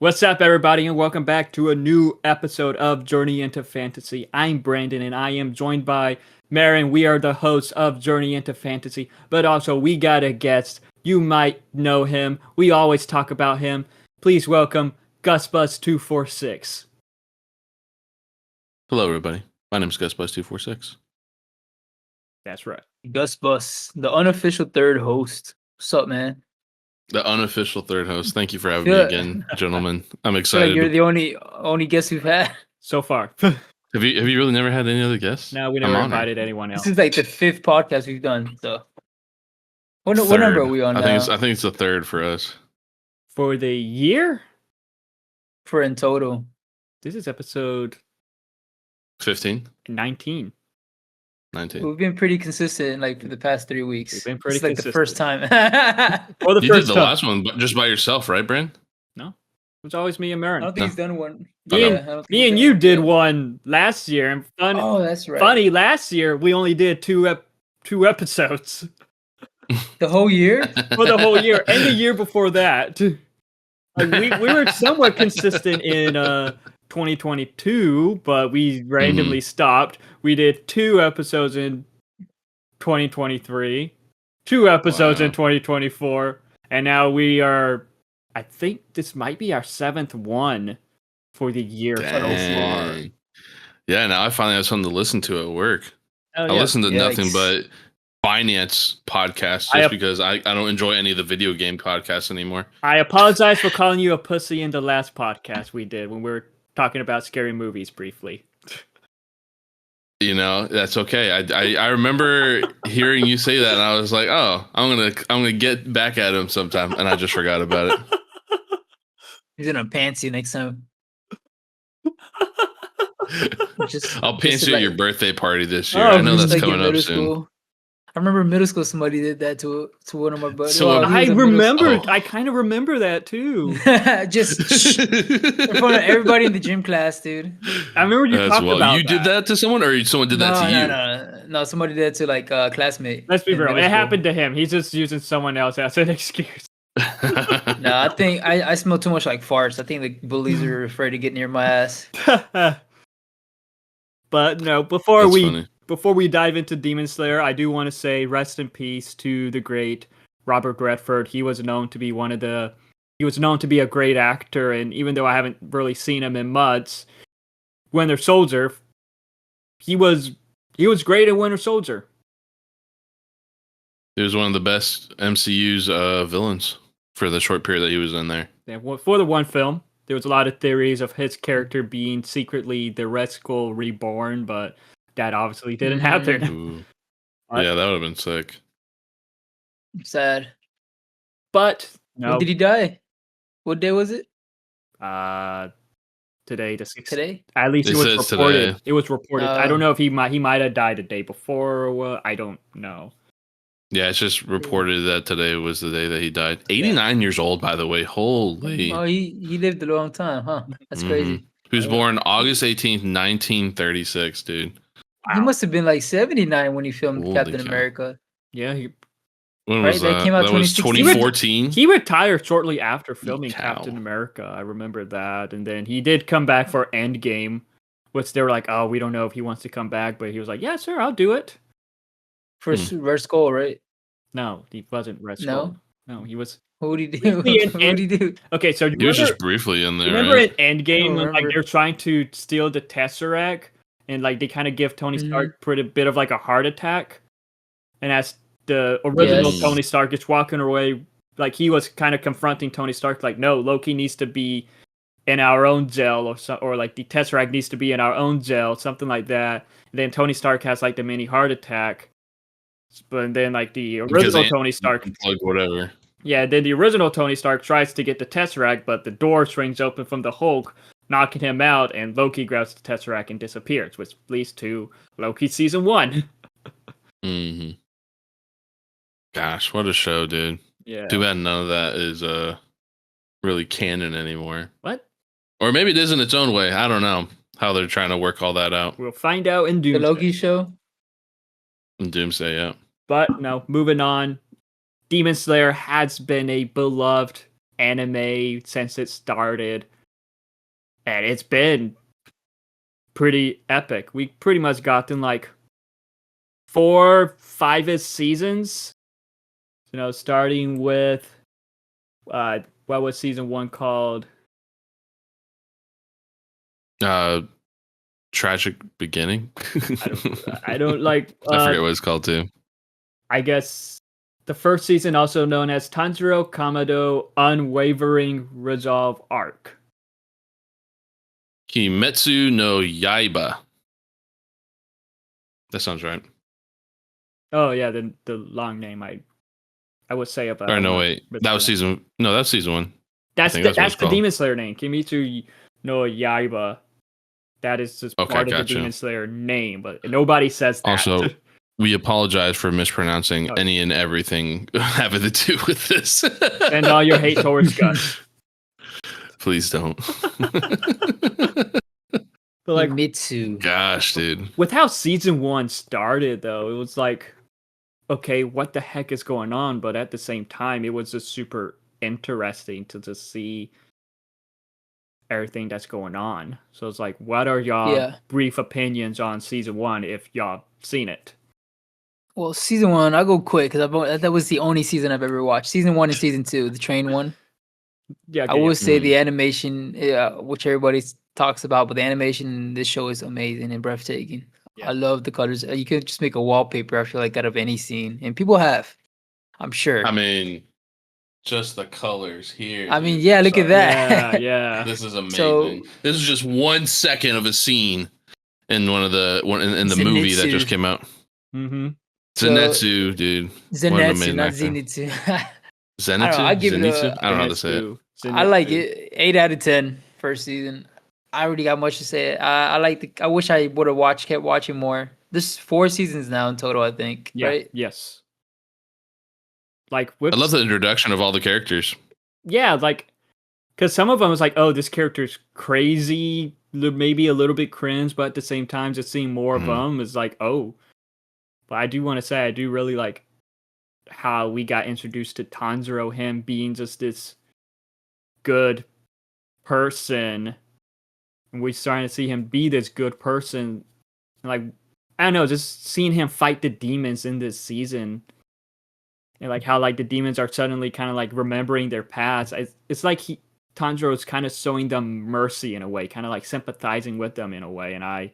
What's up, everybody, and welcome back to a new episode of Journey into Fantasy. I'm Brandon, and I am joined by Marin. We are the hosts of Journey into Fantasy, but also we got a guest. You might know him. We always talk about him. Please welcome GusBuzz246. Hello, everybody. My name is GusBuzz246. That's right. Gus Bus, the unofficial third host. What's up, man? The unofficial third host. Thank you for having Feel me like- again, gentlemen. I'm I feel excited. like you're the only guest we've had. So far. Have you really never had any other guests? No, we I'm never honored. invited anyone else. This is like the fifth podcast we've done. So, what number Third. are we on I now? think it's the third for us. For the year, For in total, this is episode 15, 19. 19. we've been pretty consistent like for the past 3 weeks. We've been pretty It's like the first time. For the You did first the time. last one just by yourself, right, Brand? It's always me and I Marin. don't think he's done one. Me and- I don't think Me he's and done you one did yet. one last year, and Oh, that's right. funny, last year we only did two episodes The whole year. for the whole year, and the year before that. Like, we were somewhat consistent in 2022, but we randomly stopped. We did 2 episodes in 2023, 2 episodes in Wow. 2024, and now we are. I think this might be our 7th one for the year so far. Dang. Yeah, now I finally have something to listen to at work. Oh, I yeah. listen to nothing Yikes. but finance podcasts I just ap- because I don't enjoy any of the video game podcasts anymore. I apologize for calling you a pussy in the last podcast we did when we were talking about scary movies briefly. You know, that's okay. I remember hearing you say that, and I was like, "Oh, I'm gonna get back at him sometime," and I just forgot about it. He's gonna pants you next time. Just, I'll pants just you at like- your birthday party this year. Oh, I know just that's like in coming up middle soon. school. I remember middle school somebody did that to one of my buddies. So, Well, he I was in middle remember. Oh. I kind of remember that too. school. Just in front of everybody in the gym class, dude. I remember you As talked well. about You did that to someone, or someone did that to you? No. Somebody did that to like a classmate. Let's be in real. middle It school. happened to him. He's just using someone else as an excuse. No, I think I smell too much like farts. I think the bullies are afraid to get near my ass. But no, before That's we funny. before we dive into Demon Slayer, I do want to say rest in peace to the great Robert Redford. He was known to be a great actor, and even though I haven't really seen him in much, Winter Soldier, he was great in Winter Soldier. He was one of the best MCU's villains for the short period that he was in there. And for the one film, there was a lot of theories of his character being secretly the Red Skull reborn, but that obviously didn't happen. Ooh. What? Yeah, that would have been sick. Sad. But no, When did he die? What day was it? today the 6th. Today? At least It it was says reported. today. It was reported. I don't know if he might have died a day before or what. I don't know. Yeah, it's just reported that today was the day that he died. 89 years old, by the way. Holy. Oh, he lived a long time, huh? That's crazy. He was born August 18th, 1936, dude. He must have been like 79 when he filmed Holy Captain cow. America. Yeah, When Right, was that that? came out That was 2016. 2014. he retired shortly after filming Cow. Captain America. I remember that, and then he did come back for Endgame, which they were like, "Oh, we don't know if he wants to come back," but he was like, "Yeah, sir, I'll do it." For Red Skull, right? No, he wasn't Red No? Skull. No, he was. What would he do? Briefly What would he do? Okay, so you He was remember, just briefly in there. remember right? in Endgame I when like remember. they're trying to steal the Tesseract, and like they kind of give Tony Mhm. Stark pretty bit of like a heart attack, and as the original Yes. Tony Stark is walking away, like he was kind of confronting Tony Stark, like, no, Loki needs to be in our own jail, or like the Tesseract needs to be in our own jail, something like that. And then Tony Stark has like the mini heart attack, but then like the original Tony Stark, Like whatever. yeah, then the original Tony Stark tries to get the Tesseract, but the door swings open from the Hulk, knocking him out, and Loki grabs the Tesseract and disappears, which leads to Loki season 1. hmm Gosh, what a show, dude. Yeah. Too bad none of that is really canon anymore. What? Or maybe it is in its own way. I don't know how they're trying to work all that out. We'll find out in The Doomsday. Loki show? In Doomsday, yeah. But no, moving on. Demon Slayer has been a beloved anime since it started, and it's been pretty epic. We pretty much gotten like 4-5 seasons. Starting with what was season 1 called? Tragic Beginning. I don't like. I forget what it's called too. I guess the first season, also known as Tanjiro Kamado Unwavering Resolve Arc. Kimetsu no Yaiba. That sounds right. Oh yeah, the long name I would say about. Or no, wait, that was season. No, that's season 1. That's the Demon Slayer name, Kimetsu no Yaiba. That is just part of the Demon Slayer name, but nobody says that. Also, we apologize for mispronouncing any and everything having to do with this. And all your hate towards Gus. Please don't. But like Mitsu. Gosh, dude. With how season 1 started, though, it was like, okay, what the heck is going on? But at the same time, it was just super interesting to just see everything that's going on. So it's like, what are y'all brief opinions on season 1 if y'all seen it? Well, season 1, I'll go quick because that was the only season I've ever watched. Season 1 and season 2, the train one. Yeah, I will say the animation, which everybody talks about, but the animation in this show is amazing and breathtaking. Yeah. I love the colors. You could just make a wallpaper, I feel like, out of any scene, and people have, I'm sure. I mean, just the colors here. I mean, yeah, look at that. Yeah. This is amazing. So, this is just 1 second of a scene in in the movie that just came out. Mm-hmm. Zenitsu, dude. Zenitsu, not Zenitsu. Zenitsu? I give Zenitsu? it I don't know how to say it. Zenitsu. I like it. 8 out of 10 first season. I already got much to say. I wish I would have kept watching more. There's 4 seasons now in total, I think. Yeah. Right? Yes. Like, I love the introduction of all the characters. Yeah, like, because some of them was like, oh, this character's crazy, maybe a little bit cringe, but at the same time, just seeing more of them is like, oh. But I do want to say, I do really like how we got introduced to Tanjiro, him being just this good person. And we're starting to see him be this good person. Like, I don't know, just seeing him fight the demons in this season. And like how like the demons are suddenly kind of like remembering their past. It's like Tanjiro is kind of showing them mercy in a way, kind of like sympathizing with them in a way. And I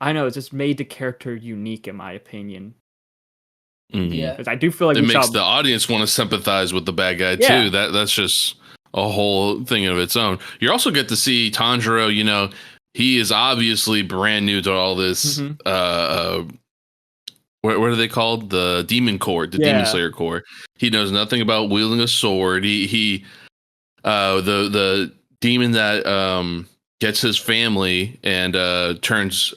know, it just made the character unique in my opinion. Mm-hmm. Yeah, because I do feel like it makes the audience want to sympathize with the bad guy too. That's just a whole thing of its own. You also get to see Tanjiro. He is obviously brand new to all this. What are they called? The Demon Corps, the Demon Slayer Corps. He knows nothing about wielding a sword. The demon that gets his family and turns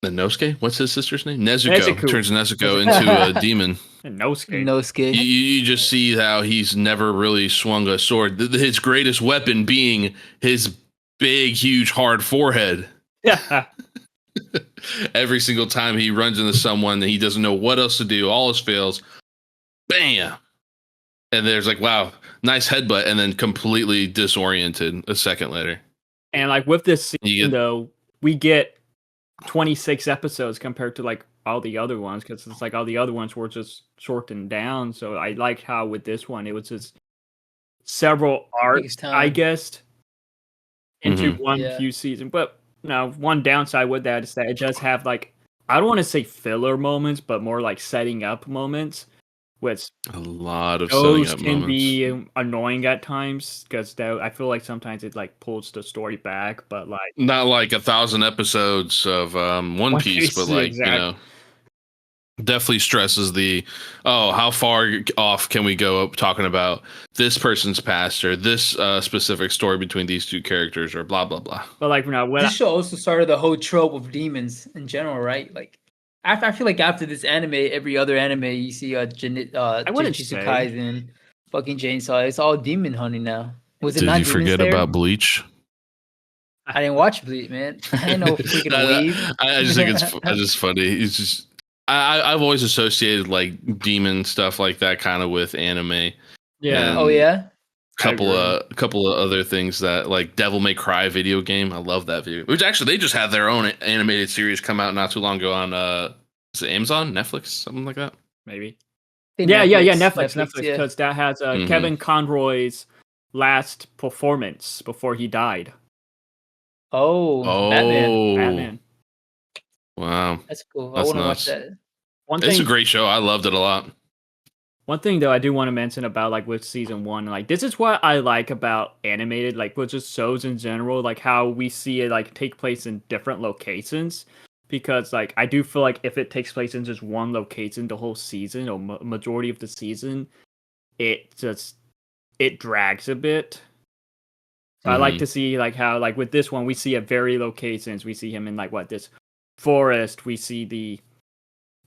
Inosuke? What's his sister's name? Nezuko. Turns Nezuko into a demon. Inosuke. You just see how he's never really swung a sword. His greatest weapon being his big, huge, hard forehead. Yeah. Every single time he runs into someone that he doesn't know what else to do, all else fails. Bam! And there's like, wow, nice headbutt, and then completely disoriented a second later. And like with this season, though, we get 26 episodes compared to like all the other ones, because it's like all the other ones were just shortened down. So I liked how with this one it was just several arcs, I guess, into one few season. But no, one downside with that is that it does have like, I don't want to say filler moments, but more like setting up moments, which a lot of setting up can moments. be annoying at times, because I feel like sometimes it like pulls the story back, but like not like 1,000 episodes of One Piece, but like definitely stresses how far off can we go up talking about this person's past or this specific story between these two characters or blah blah blah. But like this show also started the whole trope of demons in general, right? Like I feel like after this anime, every other anime you see Jujutsu Kaisen, fucking Chainsaw, it's all demon hunting now. Did you forget about Bleach? I didn't watch Bleach, man. I know freaking wave. I just think it's just funny. It's just I've always associated like demon stuff like that kind of with anime, Yeah. And Oh yeah. couple agree. of other things that like Devil May Cry video game. I love that video. Which actually they just had their own animated series come out not too long ago on is it Amazon, Netflix, something like that. Maybe. Hey, Yeah, Netflix, Netflix, yeah. because that has Mhm. Kevin Conroy's last performance before he died. Oh, Batman. Oh, Batman. wow, That's cool. I that's want to watch nuts. that. One It's a thing, great show. I loved it a lot. one thing though, I do want to mention about like with season one, like this is what I like about animated, like with just shows in general, like how we see it like take place in different locations. Because like I do feel like if it takes place in just one location the whole season or majority of the season, it just it drags a bit. So I like Mhm. to see like how like with this one we see at very locations. We see him in like what this forest. We see the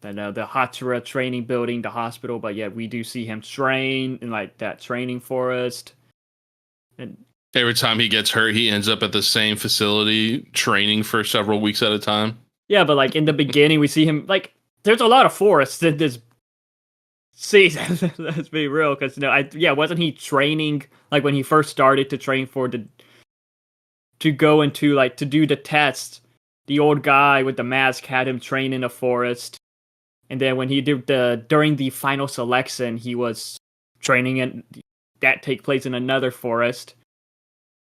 Hatsura training building, the hospital, but yet we do see him train in like that training forest. And Every time he gets hurt, he ends up at the same facility training for several weeks at a time. yeah, but like in the beginning we see him like there's a lot of forests in this season. Let's be real, because wasn't he training like when he first started to train for the to go into like to do the test? The old guy with the mask had him train in a forest. And then when he did during the final selection, he was training in that take place in another forest.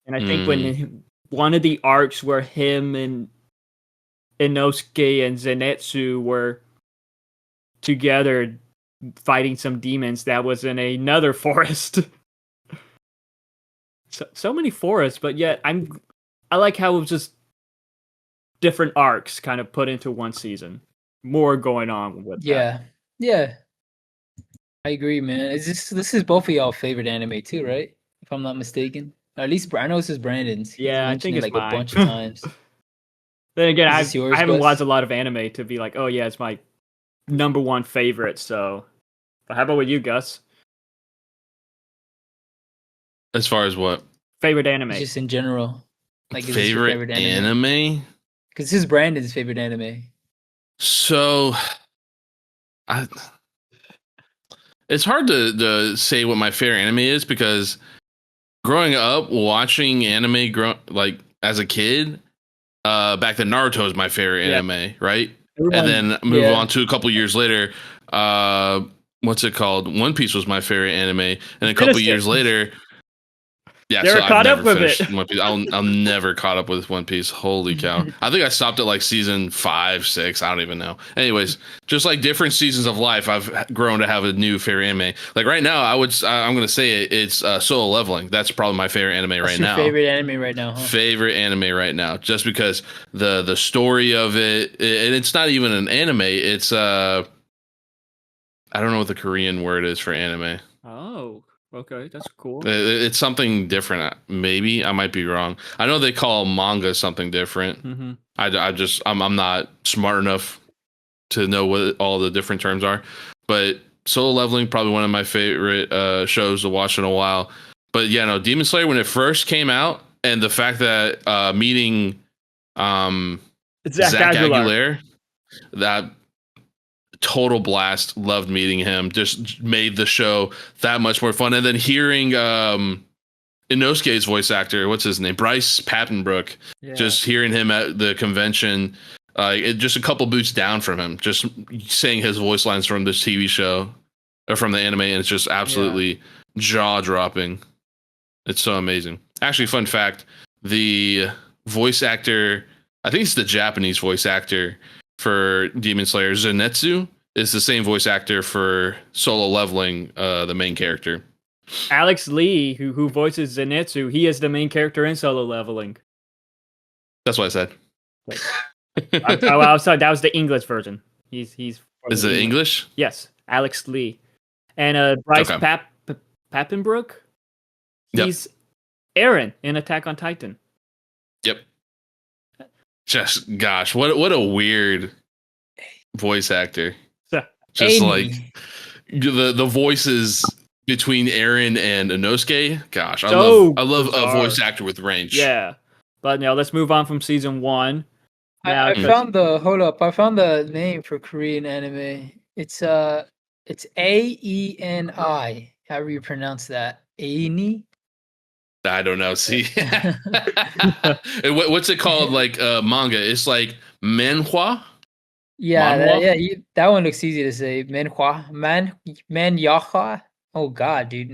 And I think Mm. when one of the arcs where him and Inosuke and Zenitsu were together fighting some demons, that was in another forest. So many forests, but yet I like how it was just different arcs kind of put into one season. More going on with that. Yeah, yeah. I agree, man. This is both of y'all favorite anime too, right? If I'm not mistaken. Or at least I know this is Brandon's. He's Yeah, I mentioned think it it's like a mine. bunch of times. Then again, Is this I yours, haven't watched Gus? a lot of anime to be like, oh yeah, it's my number one favorite. So, but how about with you, Gus? As far as what Favorite anime? Just in general. Like, is this your favorite favorite anime? anime? Because this is Brandon's favorite anime. So, I it's hard to say what my favorite anime is because growing up watching anime like as a kid, back then Naruto is my favorite Yeah. anime, right? Everyone, And then move yeah. on to a couple years later, what's it called? One Piece was my favorite anime, and a couple Finished it. years later, yeah. Never So I've caught up never with finished it. One Piece. I'll never caught up with One Piece. Holy cow! I think I stopped at like season 5, 6. I don't even know. Anyways, just like different seasons of life, I've grown to have a new favorite anime. Like right now, I'm gonna say it's Solo Leveling. That's probably my favorite anime That's right your now. favorite anime right now, huh? Favorite anime right now, just because the story of it, and it's not even an anime. It's I don't know what the Korean word is for anime. Oh, okay, that's cool. It's something different. Maybe I might be wrong. I know they call manga something different. Mm-hmm. I'm not smart enough to know what all the different terms are. But Solo Leveling probably one of my favorite shows to watch in a while. But yeah, no, Demon Slayer when it first came out, and the fact that meeting Zach Aguilera, that total blast. Loved meeting him. Just made the show that much more fun. And then hearing Inosuke's voice actor, what's his name, Bryce Papenbrook, Yeah. just hearing him at the convention, just a couple boots down from him, just saying his voice lines from this TV show or from the anime, and it's just absolutely jaw dropping. It's so amazing. Actually, fun fact: the voice actor, I think it's the Japanese voice actor for Demon Slayer, Zenitsu, is the same voice actor for Solo Leveling, the main character. Alex Lee, who voices Zenitsu, he is the main character in Solo Leveling. That's what I said. I'm sorry, that was the English version. He's Is it English? Yes, Alex Lee, and Bryce Okay. Papenbrook. Yep. He's Eren in Attack on Titan. Yep. Just gosh, what a weird voice actor. Just like the voices between Eren and Inosuke. Gosh, I love a voice actor with range. Yeah, but now let's move on from season 1. I found I found the name for Korean anime. It's AENI. How do you pronounce that? Aini? I don't know. See, what's it called? Like manga? It's like manhwa. Yeah, Manhwa. that one looks easy to say. Man Yaha. Oh God, dude.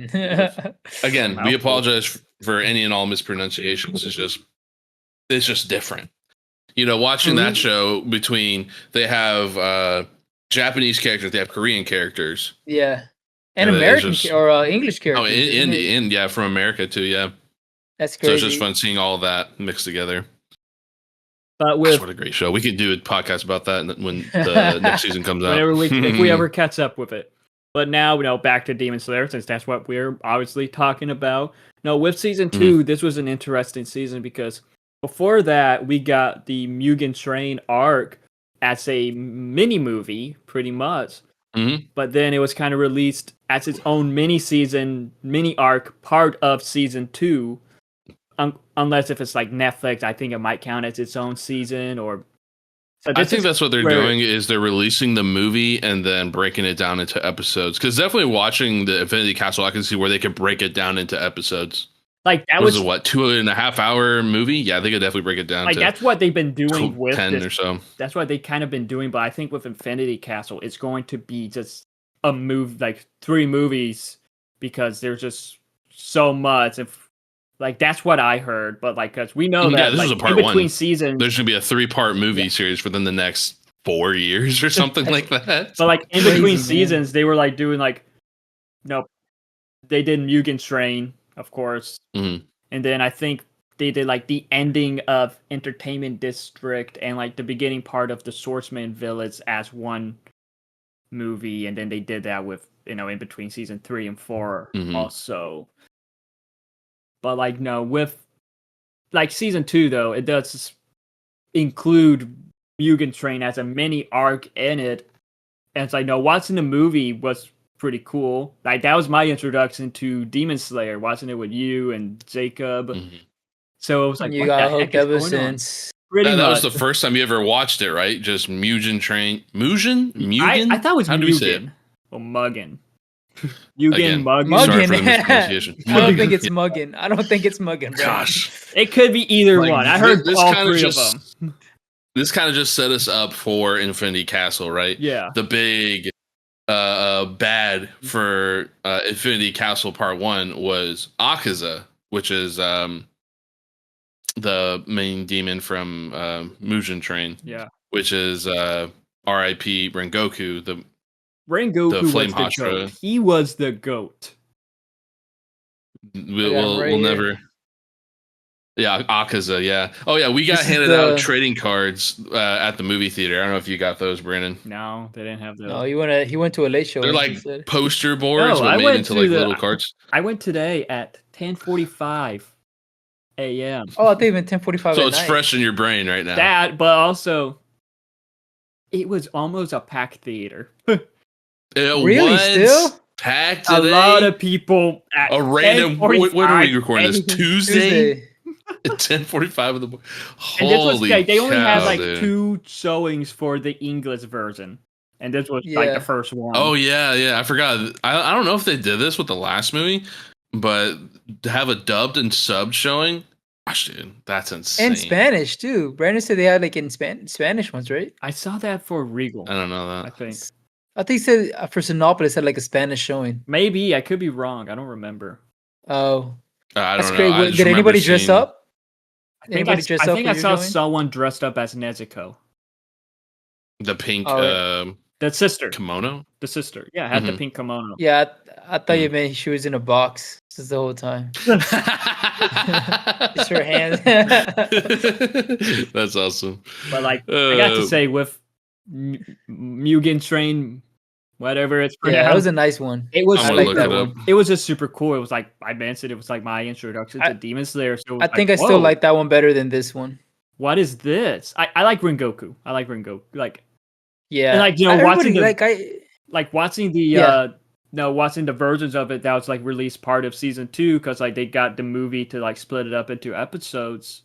Again, we Mouthful. apologize for any and all mispronunciations. It's just different. You know, watching that show between they have Japanese characters, they have Korean characters. Yeah, and And it's American just- or English Oh, characters. isn't it? yeah, from America too. Yeah, That's so crazy. it's just fun seeing all that mixed together. But Gosh, with what a great show! We could do a podcast about that when the next season comes out. whenever if we ever catch up with it. But now, back to Demon Slayer, since that's what we're obviously talking about. No, with season 2, this was an interesting season because before that, we got the Mugen Train arc as a mini movie, pretty much. Mhm. But then it was kind of released as its own mini season, mini arc, part of season 2. Unless if it's like Netflix, I think it might count as its own season. Or so I think that's what they're doing is they're releasing the movie and then breaking it down into episodes. Because definitely watching the Infinity Castle, I can see where they could break it down into episodes. Like that was what 2.5 hour movie? Yeah, they could definitely break it down. Like to that's what they've been doing with 10 this, or so. That's what they kind of been doing. But I think with Infinity Castle, it's going to be just a move, like 3 movies, because there's just so much. Like that's what I heard, but like because we know that this like, is a part in between 1. seasons, There's gonna be a 3-part movie series within the next 4 years or something like that. But like in between seasons, they were like doing like, they did Mugen Train, of course, and then I think they did like the ending of Entertainment District and like the beginning part of the Swordsman Village as one movie, and then they did that with in between season 3 and 4 also. But like no, with like season 2 though, it does include Mugen Train as a mini arc in it, and it's like no, watching the movie was pretty cool. Like that was my introduction to Demon Slayer, watching it with you and Jacob. So it was like, you got hooked ever since. That was the first time you ever watched it, right? Just Mugen Train. Mugen? I thought it was How do we say it? Or Muggin. Mugen, Muggin. Sorry for the mispronunciation. I don't think it's Muggin. I don't think it's Muggin. Gosh. It could be either one. I heard all 3 of them. This kind of just set us up for Infinity Castle, right? Yeah. The big bad for Infinity Castle Part 1 was Akaza, which is the main demon from Mugen Train. Yeah. Which is R.I.P. Rengoku, the Flame was the goat. He was the goat. We'll never. Yeah, Akaza. Yeah. Oh yeah, we got handed out trading cards at the movie theater. I don't know if you got those, Brandon. No, they didn't have those. No, he went to a late show. They're like poster boards, but made into like little cards. I went today at 10:45 a.m. Oh, I think even 10:45. So it's fresh in your brain right now. That, but also, it was almost a packed theater. It was still packed today? A lot of people at a random. When are we recording this? Tuesday. At 10:45 of the morning. Holy cow, they only had like dude. 2 showings for the English version, and this was like the first one. Oh yeah, I forgot. I don't know if they did this with the last movie, but to have a dubbed and subbed showing, gosh, dude, that's insane. And Spanish too. Brandon said they had like in Spanish ones, right? I saw that for Regal. I don't know that. I think said for Sinopolis had like a Spanish showing. Maybe I could be wrong. I don't remember. Oh, I that's don't great. know. Did anybody dress up? I think I saw someone dressed up as Nezuko. The pink, the sister kimono. The sister, yeah, had the pink kimono. Yeah, I thought you meant she was in a box just the whole time. Just her hands. That's awesome. But like, I got to say with Mugen Train, whatever it's pronounced. Yeah, that was a nice one. It was. I like that one. It was just super cool. It was like I mentioned. It was like my introduction to Demon Slayer. So I think I still like that one better than this one. What is this? I like Rengoku. I like Rengoku. Like, yeah, and like watching the watching the versions of it that was like released part of season 2 because like they got the movie to like split it up into episodes.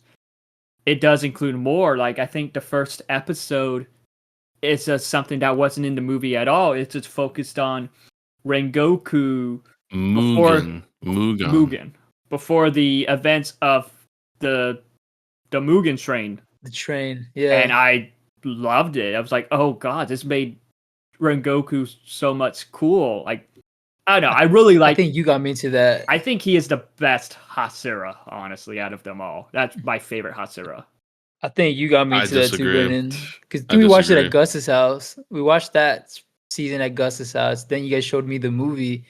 It does include more. Like I think the first episode. It's just something that wasn't in the movie at all. It's just focused on Rengoku Mugen. Mugen. Before the events of the Mugen train. The train, yeah. And I loved it. I was like, oh god, this made Rengoku so much cool. Like, I don't know. I really like. I think you got me into that. I think he is the best Hasura, honestly, out of them all. That's my favorite Hasura. I think you got me into that too, Brennan. Because we watched it at Gus's house. We watched that season at Gus's house. Then you guys showed me the movie.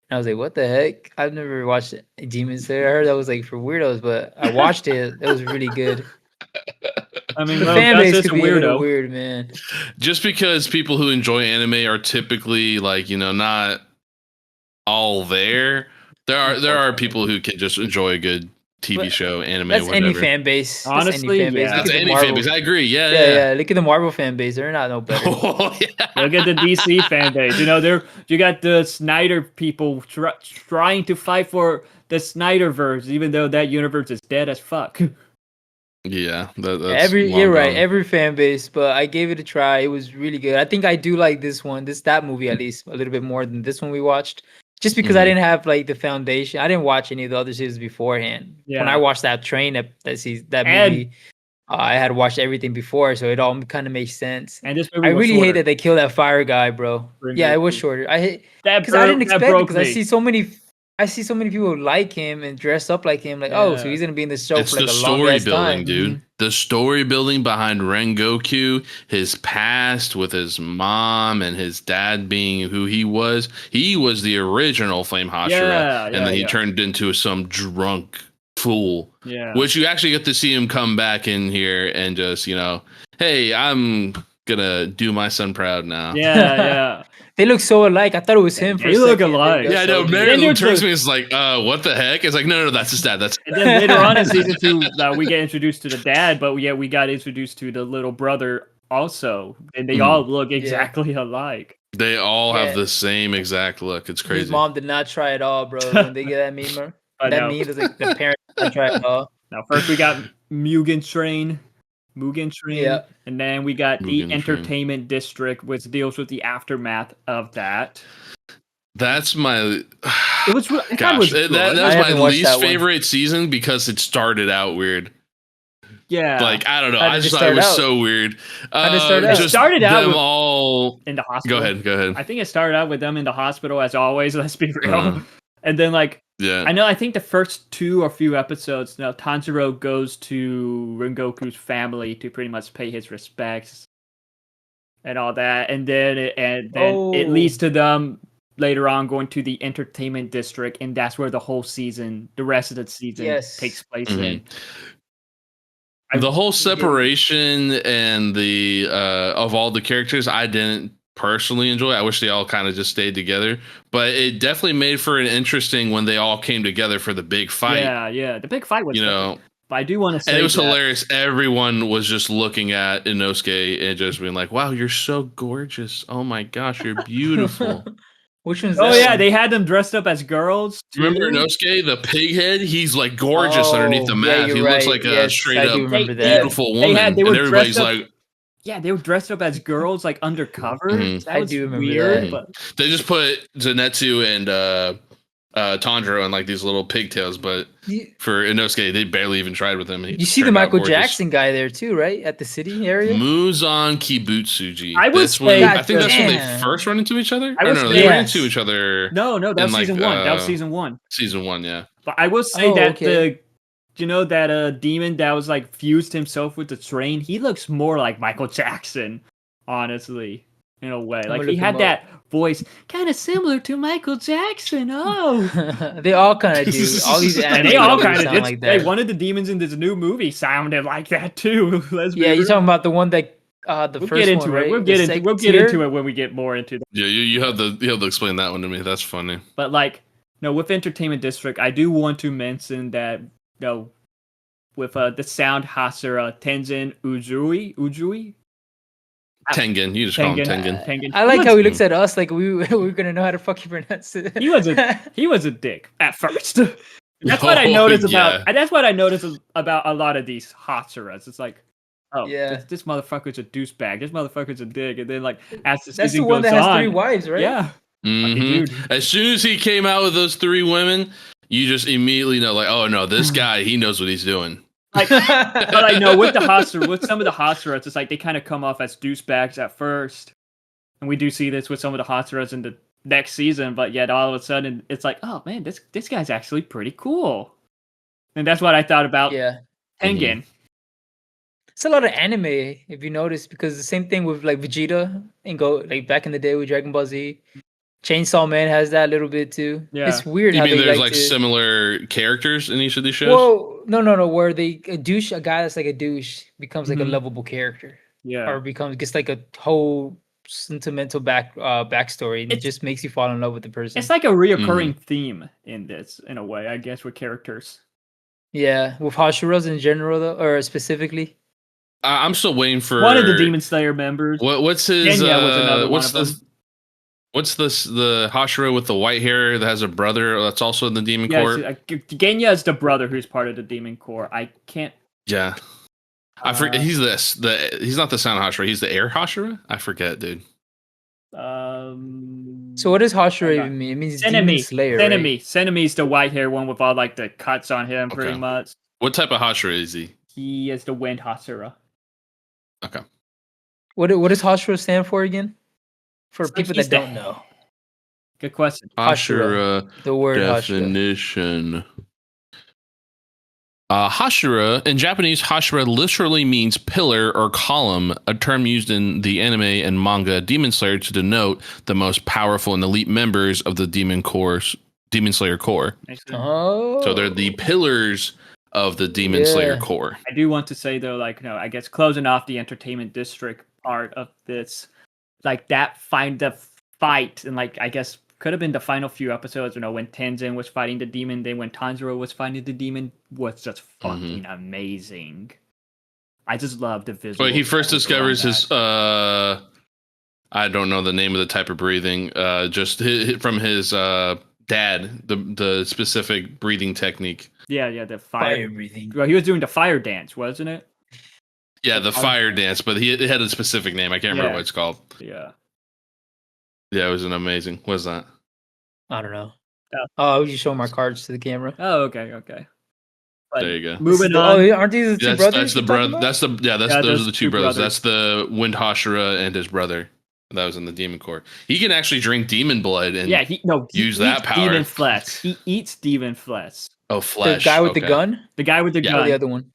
And I was like, what the heck? I've never watched Demon Slayer. I heard that was like for weirdos, but I watched it. It was really good. I mean, the fan base could be a little weird, man. Just because people who enjoy anime are typically like, not all there. There are people who can just enjoy a good TV show, anime, that's whatever. Any fan base. Honestly, that's any fan base. I agree. Yeah. Look at the Marvel fan base. They're not no better. Oh, yeah. Look at the DC fan base. You got the Snyder people trying to fight for the Snyderverse, even though that universe is dead as fuck. Yeah, you're right. Every fan base, but I gave it a try. It was really good. I think I do like that movie at least a little bit more than this one we watched. Just because I didn't have like the foundation, I didn't watch any of the other seasons beforehand. Yeah. When I watched that movie, I had watched everything before, so it all kind of makes sense. And this movie I really hate that they killed that fire guy, bro. Yeah, it was shorter. I hate that because I didn't expect it because I see so many people like him and dress up like him. Like, so he's gonna be in this show for like a long ass time, dude. Mm-hmm. The story building behind Rengoku, his past with his mom and his dad being who he was. He was the original Flame Hashira, and then he turned into some drunk fool. Yeah, which you actually get to see him come back in here and just hey, I'm gonna do my son proud now. Yeah. They look so alike. I thought it was him. They look alike. Yeah, no. Mary turns to me and is like, what the heck? It's like, no, that's his dad. And then later on in season 2, we get introduced to the dad, but we got introduced to the little brother also, and they all look exactly alike. They all have the same exact look. It's crazy. His mom did not try at all, bro. When they get that meme, meme is like the parents didn't try at all. Now, first we got Mugen Train, and then we got the Entertainment District, which deals with the aftermath of that. That's my. It was. Gosh, that was my least favorite season because it started out weird. Yeah, like I don't know. I just thought it was so weird. It started out with all in the hospital. Go ahead. I think it started out with them in the hospital as always. Let's be real. And then I think the first 2 or few episodes, Tanjiro goes to Rengoku's family to pretty much pay his respects and all that, and then it leads to them later on going to the Entertainment District, and that's where the rest of the season takes place in. The whole separation and the of all the characters, I didn't personally enjoy. I wish they all kind of just stayed together, but it definitely made for an interesting when they all came together for the big fight. Yeah, the big fight was but I do want to say, and it was hilarious. Everyone was just looking at Inosuke and just being like, "Wow, you're so gorgeous! Oh my gosh, you're beautiful." Which one's that? Oh yeah, they had them dressed up as girls. Remember Inosuke, the pig head? He's like gorgeous underneath the mask. He looks like a straight up beautiful woman. They were and everybody's like. Yeah, they were dressed up as girls, like undercover. I do remember weird, that. But they just put Zenitsu and Tanjiro in like these little pigtails, but for Inosuke, they barely even tried with him. You see the Michael Jackson guy there too, right? At the city area? Muzan Kibutsuji. I think that's when they first run into each other? They ran into each other. No, that was season 1. That was season 1. Season 1, yeah. But I will say that that demon that was like fused himself with the train, he looks more like Michael Jackson, honestly, in a way. Like he had that voice kind of similar to Michael Jackson. They all kind of do. All these and they all kind of did. Like that. Hey, one of the demons in this new movie sounded like that too. You're talking about the one that we'll get into one, right? We'll get into it when we get more into that. Yeah, you have to explain that one to me. That's funny. But with Entertainment District, I do want to mention that with the sound Hasura Tengen Ujui. Tengen, you just call him Tengen. I like how he looks at us like we're gonna know how to fucking pronounce it. He was a dick at first. That's what I noticed about. That's what I noticed about a lot of these Hasuras. It's like, this motherfucker's a douchebag. This motherfucker's a dick. And then as the season goes on, that's the one that has 3 wives, right? Yeah. Mhm. dude. As soon as he came out with those 3 women, you just immediately know, like, oh no, this guy, he knows what he's doing. Like, but I know with some of the Hasuras, it's like they kind of come off as douchebags at first, and we do see this with some of the Hasuras in the next season. But yet, all of a sudden, it's like, oh man, this guy's actually pretty cool, and that's what I thought about Yeah. Tengen. It's a lot of anime, if you notice, because the same thing with like Vegeta and like back in the day with Dragon Ball Z. Chainsaw Man has that a little bit too. Yeah. It's weird You how mean they there's like like to... similar characters in each of these shows? Well, no. Where a guy that's like a douche becomes like a Mhm. lovable character, Yeah, or gets like a whole sentimental backstory, and it It's- just makes you fall in love with the person. it's like a reoccurring theme in this, in a way, I guess, with characters. Yeah, with Hashuras in general, though, or specifically. I'm still waiting for One of the Demon Slayer members. What's his? Genya was another what's one of the? What's this? The Hashira with the white hair that has a brother that's also in the Demon Corps. Genya is the brother who's part of the Demon Corps. I can't. Yeah, I forget. He's this. He's not the Sound Hashira. He's the Air Hashira. I forget, dude. So what does Hashira even mean? It means Demon Enemy. Slayer. Enemy. Right? Seneme's the white hair one with all like the cuts on him, pretty Okay. much. What type of Hashira is he? He is the Wind Hasura. Okay. What does Hashira stand for again? For It's like people he's that the- don't know, Good question. Hashira. The word Hashira. definition. Hashira, in Japanese, Hashira literally means pillar or column, a term used in the anime and manga Demon Slayer to denote the most powerful and elite members of the Demon Slayer Corps. Oh, So they're the pillars of the Demon Slayer Yeah. Corps. I do want to say though, like, I guess closing off the entertainment district part of this, like the fight, and like I guess could have been the final few episodes, when Tenzin was fighting the demon, then when Tanjiro was fighting the demon, was just fucking amazing. I just love the visual. But he first discovers his I don't know the name of the type of breathing, just from his dad, the specific breathing technique. Yeah, the fire. breathing. Well, he was doing the fire dance, wasn't it? Yeah, the fire dance, but it had a specific name. I can't remember Yeah. what it's called. Yeah. Yeah, it was an amazing. What is that? I don't know. Yeah. Oh, I was just showing my cards to the camera. Oh, okay. But There you go. moving Oh, on. aren't these the two brothers? That's the you're talking brother. about? Those those are the two two brothers. brothers. That's the Wind Hashira and his brother. That was in the Demon Corps. He can actually drink demon blood and He use that eats power. Demon flesh. He eats demon flesh. oh, The flesh. guy with the okay. gun, The guy with the Yeah. or gun. the other one?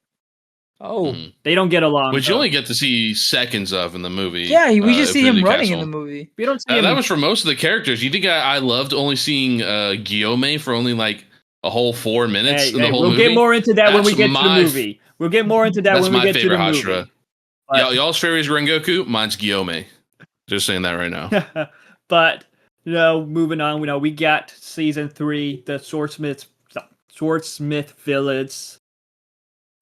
Oh, Mhm. They don't get along. Which you though. only get to see seconds of in the movie. yeah. We just see him Infinity running in Castle. the movie. We don't see him. That was for most of the characters. You think I loved only seeing Guillaume for only like a whole 4 minutes in the whole we'll movie? get more into that when we That's get to the my- movie. We'll get more into that That's when we my get to the favorite movie. Hashira. But- Y'all's favorite is Rengoku. Mine's Guillaume. Just saying that right now. But moving on, we got season 3, the Swordsmith Village,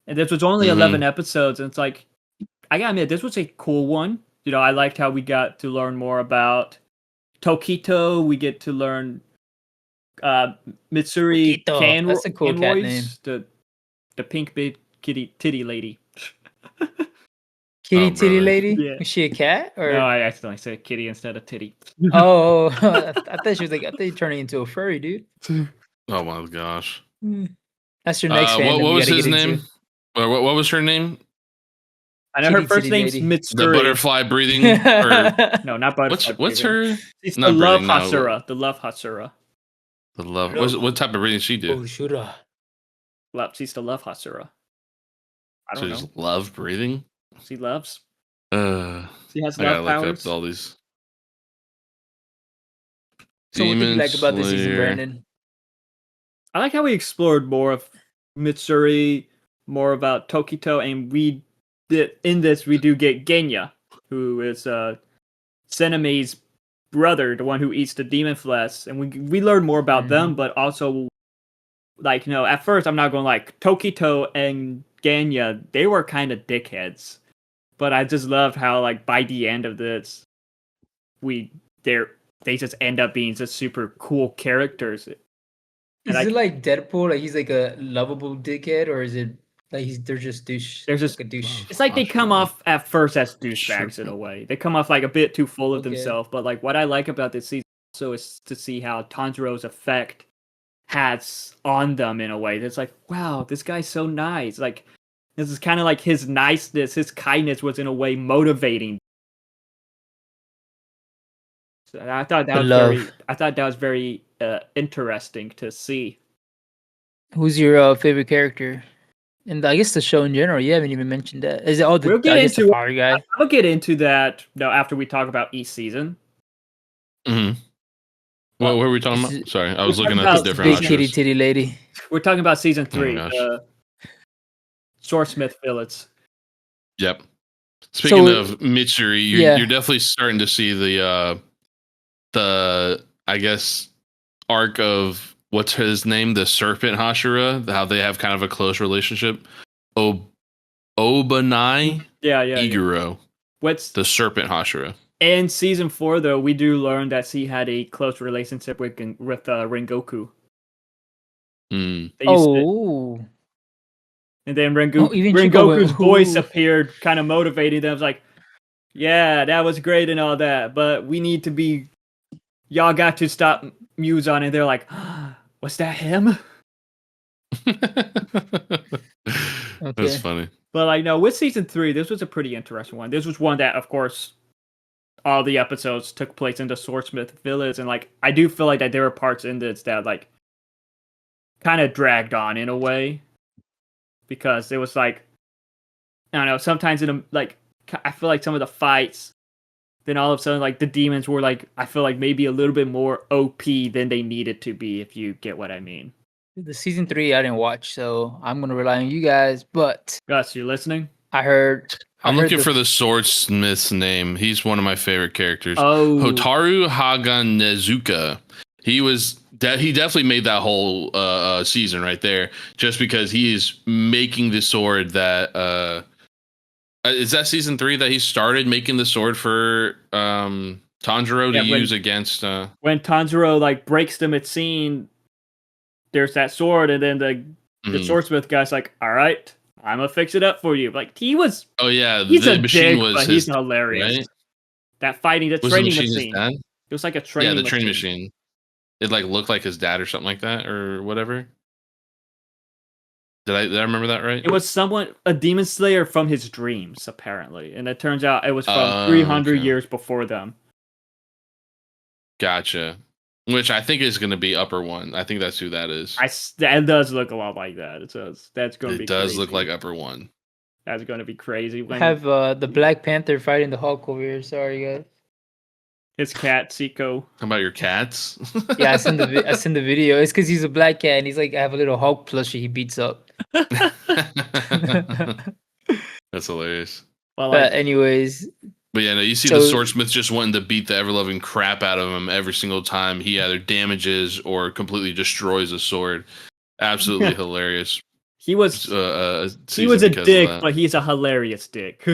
and this was only 11 episodes, and it's like, I gotta admit, this was a cool one. I liked how we got to learn more about Tokito. We get to learn Mitsuri Tokito. That's a cool cat name. the pink big titty lady. Kitty Oh, titty brother. lady? Yeah. Was she a cat or? No, I accidentally said kitty instead of titty. Oh, I thought she was like. I thought you turning into a furry, dude. Oh my gosh. That's your next fandom. What you was gotta his get name? into. What was her name? I know her Kitty first titty name's lady. The Mitsuri. butterfly breathing. Or No, not butterfly. what's breathing. her? She's not the love breathing, no. Hasura. The love Hasura. The love. What type of breathing she do? Oh, Shura. Love. She's the love Hasura. I don't She's know. love breathing. She loves. I She has gotta love look powers. up all these. So what did you Demon like about this season, Slayer. Brandon? I like how we explored more of Mitsuri, more about Tokito, and we do get Genya, who is Seneme's brother, the one who eats the demon flesh, and we learn more about them, but also, like, at first I'm not going like Tokito and Genya, they were kind of dickheads, but I just loved how, like, by the end of this, they just end up being just super cool characters. Is it like Deadpool? Like he's like a lovable dickhead, or is it like they're just douche? They're just- like a douche. It's like they come off at first as douchebags Sure. in a way. They come off like a bit too full of Okay. themselves. But like what I like about this season also is to see how Tanjiro's effect has on them in a way. It's like, wow, this guy's so nice. Like, this is kind of like his niceness, his kindness was in a way motivating. So I thought that was very interesting to see. Who's your favorite character? And I guess the show in general, you haven't even mentioned that. Is it We'll get into the fire guy? I'll get into that after we talk about each season. Mm-hmm. What were we talking about? Sorry, I was looking at the different big options. kitty titty lady. We're talking about season Oh my 3, gosh. Swordsmith Village. Yep. Speaking So- of Mitsuri, Yeah. you're definitely starting to see the I guess arc of what's his name, the Serpent Hashira, how they have kind of a close relationship. Obanai Yeah. Iguro, What's the Serpent Hashira. in season 4 though? We do learn that he had a close relationship with Rengoku. Mm. They used to- Oh, and then even Chico Rengoku's went, voice "Ooh." appeared, kind of motivating them. It was like, yeah, that was great and all that, but we need to be. Y'all got to stop Muzan, and they're like, was that him? That's funny. But like, no, with season 3, this was a pretty interesting one. This was one that, of course, all the episodes took place in the Swordsmith Village, and like, I do feel like that there were parts in this that like kind of dragged on in a way, because it was like, I don't know, sometimes in a, like, I feel like some of the fights, then all of a sudden like the demons were like, I feel like maybe a little bit more OP than they needed to be, if you get what I mean. The season 3 I didn't watch, so I'm gonna rely on you guys. But Gus, you listening? I heard. I'm looking for the swordsmith's name. He's one of my favorite characters. Hotaru Haganezuka. He was he definitely made that whole season right there, just because he is making the sword that is that season 3 that he started making the sword for Tanjiro to use against when Tanjiro like breaks the Mitsine, there's that sword, and then the swordsmith guy's like, all right, I'm gonna fix it up for you. Like, he was, oh yeah, he's the a machine dick, was but his, he's hilarious. right? That fighting, the Was training the machine his machine. dad? It was like a training Yeah, the training machine. It like looked like his dad or something like that, or whatever. Did I remember that right? It was a demon slayer from his dreams, apparently, and it turns out it was from 300 years before them. Gotcha. Which I think is going to be Upper One. I think that's who that is. That does look a lot like that. It does. That's going to be. It does crazy. look like Upper One. That's going to be crazy. I have the Black Panther fighting the Hulk over here. Sorry, guys. His cat, Siko. How about your cats? Yeah, I sent the video. It's because he's a black cat, and he's like, I have a little Hulk plushie he beats up. That's hilarious. Well, but anyways. But yeah, no, you see the swordsmith just wanting to beat the ever-loving crap out of him every single time he either damages or completely destroys a sword. Absolutely hilarious. He was a dick, but he's a hilarious dick.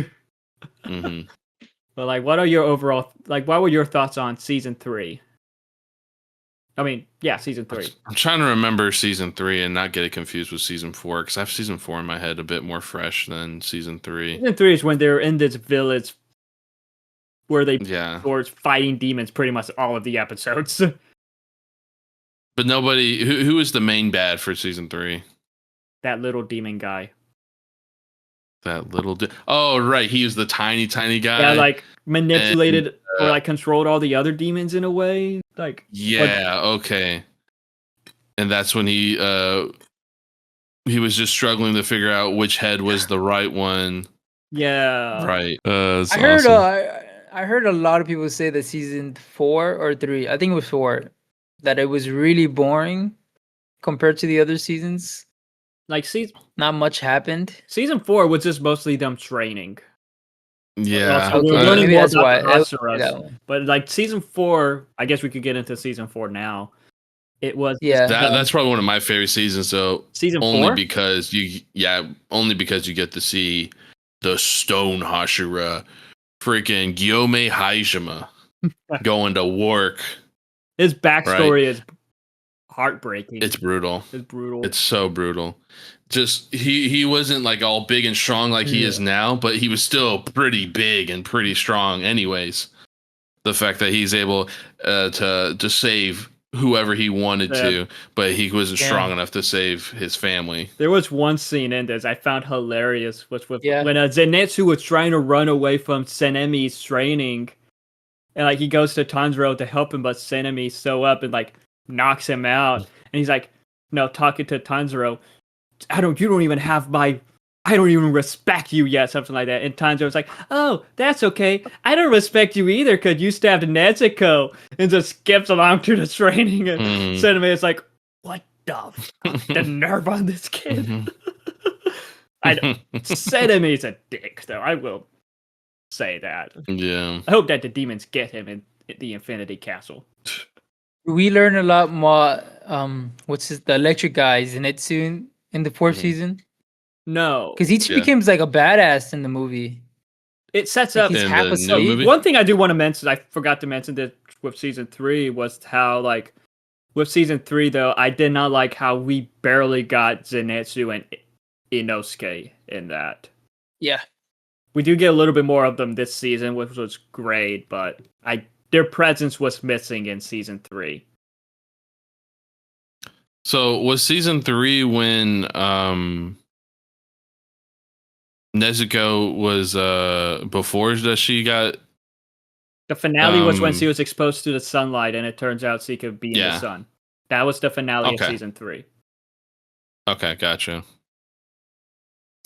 Mm-hmm. But like, what are your overall what were your thoughts on season 3? I mean, yeah, season 3. I'm trying to remember season 3 and not get it confused with season 4, because I have season 4 in my head a bit more fresh than season 3. Season 3 is when they're in this village where they towards fighting demons pretty much all of the episodes. But nobody who is the main bad for season 3? That little demon guy. Oh, right, he was the tiny guy. Yeah, like manipulated or like controlled all the other demons in a way. Like, yeah, okay. And that's when he was just struggling to figure out which head was the right one. Yeah, right. I heard a lot of people say that season 4 or 3, I think it was 4, that it was really boring compared to the other seasons. Like, not much happened. Season 4 was just mostly them training. Yeah, maybe that's why. But like season 4, I guess we could get into season 4 now. It was that's probably one of my favorite seasons. So season only 4? because you get to see the Stone Hashira, freaking Gyome Haijima, going to work. His backstory is heartbreaking. It's brutal. It's so brutal. Just he wasn't like all big and strong like he is now, but he was still pretty big and pretty strong anyways. the fact that he's able to save whoever he wanted to, but he wasn't strong enough to save his family. There was one scene in this I found hilarious, which was when Zenitsu was trying to run away from Senemi's training, and like he goes to Tanjiro to help him, but Senemi's so up and like knocks him out, and he's like, no, talking to Tanjiro, you don't even respect you yet, something like that. And Tanjiro's like, oh, that's okay. I don't respect you either because you stabbed Nezuko, and just skips along to the training. And Senemi is like, what the nerve on this kid? I don't. Senemi's a dick, though. I will say that. Yeah. I hope that the demons get him in the Infinity Castle. We learn a lot more. The electric guy, Zenitsu, in the 4th season? No, because he becomes like a badass in the movie. It sets up he's half asleep. One thing I do want to mention, I forgot to mention this with season 3, was how like with season 3 though, I did not like how we barely got Zenitsu and Inosuke in that. Yeah, we do get a little bit more of them this season, which was great, but their presence was missing in season 3. So was season 3 when Nezuko was before that she got... The finale was when she was exposed to the sunlight and it turns out she could be in the sun. That was the finale of season 3. Okay, gotcha.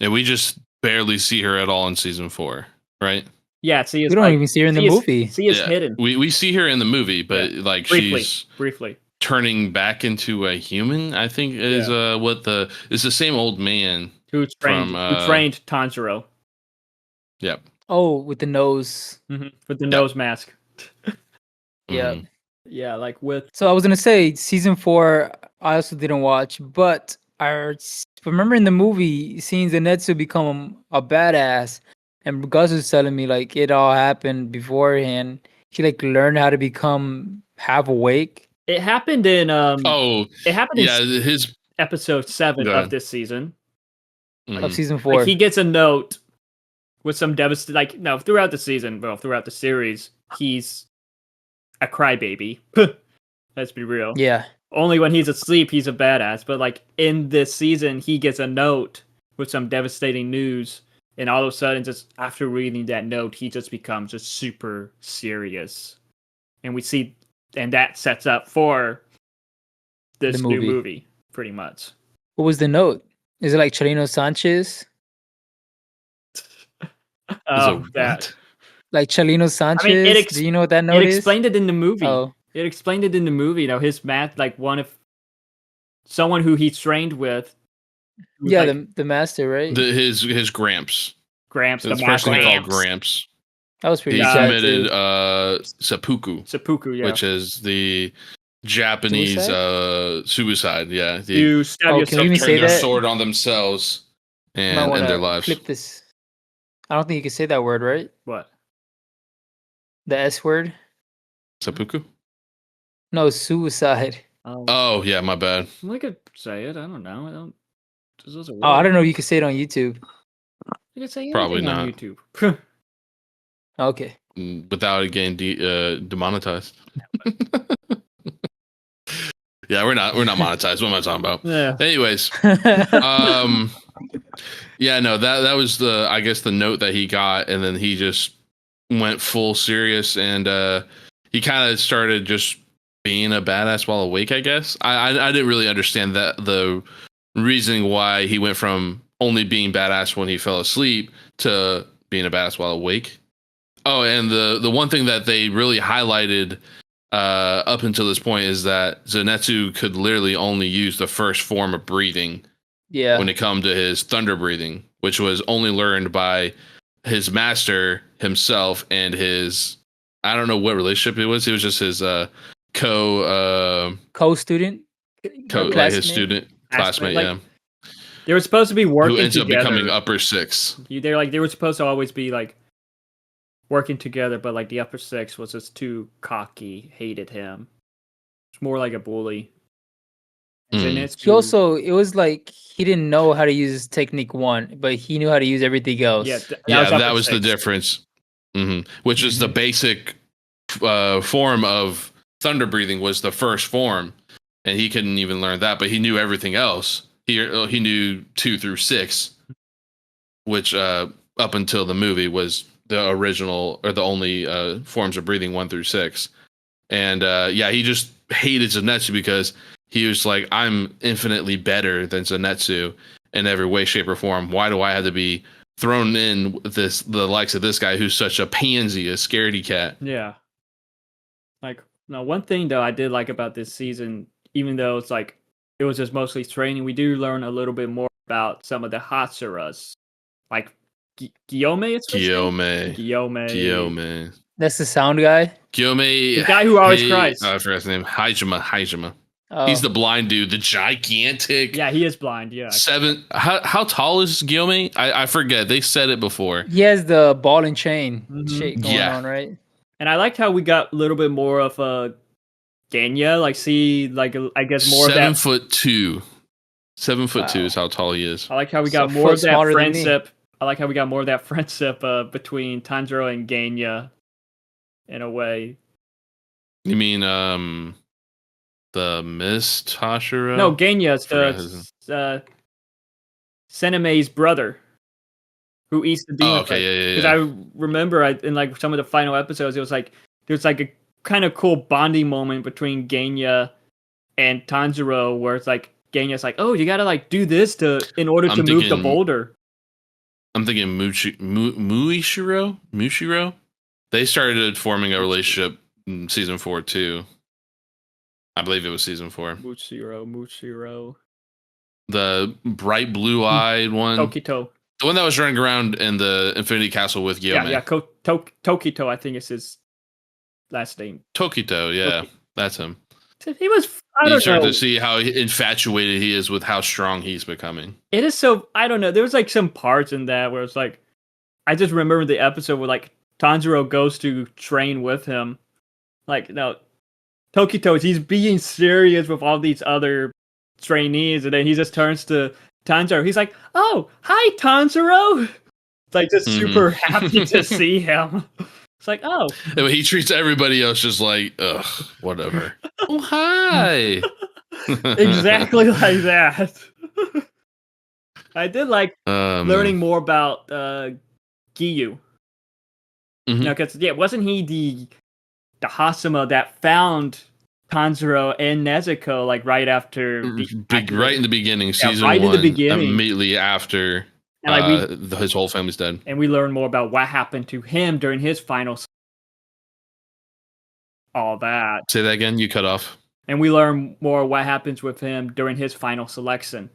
And we just barely see her at all in season 4, right? Yeah, we don't even see her in the movie. She is hidden. We see her in the movie, but like she's briefly turning back into a human, I think is it's the same old man who trained Tanjiro. Yep. Oh, with the nose. Mm-hmm. With the nose mask. Yeah. Yeah, like with... So I was going to say, season 4, I also didn't watch, but I remember in the movie, seeing Zenitsu become a badass, and Gus was telling me, like, it all happened beforehand. He, like, learned how to become half awake. It happened in... it happened in his episode 7 of this season. Of season 4. Like, he gets a note with some devastating... throughout the season, throughout the series, he's a crybaby. Let's be real. Yeah. Only when he's asleep, he's a badass. But, like, in this season, he gets a note with some devastating news. And all of a sudden, just after reading that note, he just becomes just super serious. And we see... And that sets up for this new movie, pretty much. What was the note? Is it like Chelino Sanchez? That. Like Chelino Sanchez? I mean, do you know what that note is? It explained it in the movie. Oh. It explained it in the movie. His math, like someone who he trained with. Yeah, like, the master, right? His Gramps. Gramps, the person called Gramps. That was pretty. He committed seppuku. Seppuku, yeah. Which is the Japanese suicide. Yeah. You stab yourself, turn their sword on themselves and end their lives. Flip this. I don't think you can say that word, right? What? The S word? Seppuku? No, suicide. Oh, yeah, my bad. I could say it. I don't know. I don't know if you can say it on YouTube. You can say anything Probably not. on YouTube. Okay. Without it getting demonetized. Yeah, we're not monetized. What am I talking about? Yeah. Anyways, yeah, no, that was the note that he got, and then he just went full serious, and he kind of started just being a badass while awake. I guess I didn't really understand the reasoning why he went from only being badass when he fell asleep to being a badass while awake. Oh, and the one thing that they really highlighted up until this point is that Zenitsu could literally only use the first form of breathing. Yeah. When it come to his thunder breathing, which was only learned by his master himself and his, I don't know what relationship it was. It was just his co-student, like his student classmate. Yeah. They were supposed to be working together. Who ends together. up becoming upper 6. They were supposed to always be like working together, but like the upper 6 was just too cocky, hated him. It's more like a bully. He also, it was like he didn't know how to use technique 1, but he knew how to use everything else. Yeah, that was the difference. Mm-hmm. Which is the basic form of thunder breathing was the first form, and he couldn't even learn that, but he knew everything else. He knew 2 through 6, which up until the movie was the original or the only forms of breathing 1 through 6. And he just hated Zenitsu because he was like, I'm infinitely better than Zenitsu in every way, shape, or form. Why do I have to be thrown in with the likes of this guy who's such a pansy, a scaredy cat? Yeah. Like, now one thing though I did like about this season, even though it's like it was just mostly training, we do learn a little bit more about some of the Hatsuras. Like Gyome, it's Gyome. That's the sound guy. Gyome, the guy who always cries. I forgot his name. Haijima. Oh. He's the blind dude, the gigantic. Yeah, he is blind. Yeah. 7. How tall is Gyome? I forget. They said it before. He has the ball and chain Mhm. shit going on, right? And I liked how we got a little bit more of a Genya, like see, like I guess more 7'2". 7'2" Wow. is how tall he is. I like how we So got more of that smarter than me. friendship. I like how we got more of that friendship between Tanjiro and Genya, in a way. You mean the Mist Hashira? No, Genya's Forgot his Seneme's brother, who eats the demon. Oh, okay, yeah. Because I remember in like some of the final episodes, it was like there's like a kind of cool bonding moment between Genya and Tanjiro, where it's like Genya's like, "Oh, you gotta like do this in order to move the boulder." I'm thinking Mushiro. They started forming a relationship in season 4 too. I believe it was season 4. Mushiro. The bright blue-eyed one. Tokito. The one that was running around in the Infinity Castle with Gyome. Yeah. Tokito, I think is his last name. Tokito, yeah. That's him. He was, I You don't start know. to see how infatuated he is with how strong he's becoming. It is so, I don't know. There was like some parts in that where it's like, I just remember the episode where like Tanjiro goes to train with him. Like, no, Tokito, he's being serious with all these other trainees, and then he just turns to Tanjiro. He's like, "Oh, hi, Tanjiro." It's like just super happy to see him. It's like, oh. And he treats everybody else just like, ugh, whatever. Oh, hi. Exactly like that. I did like learning more about Giyu. Mhm. You know, because wasn't he the Hasuma that found Tanjiro and Nezuko like right after right in the beginning, season right 1, in the beginning, immediately after and like his whole family's dead. And we learn more about what happened to him during his final. All that. Say that again. You cut off. And we learn more what happens with him during his final selection.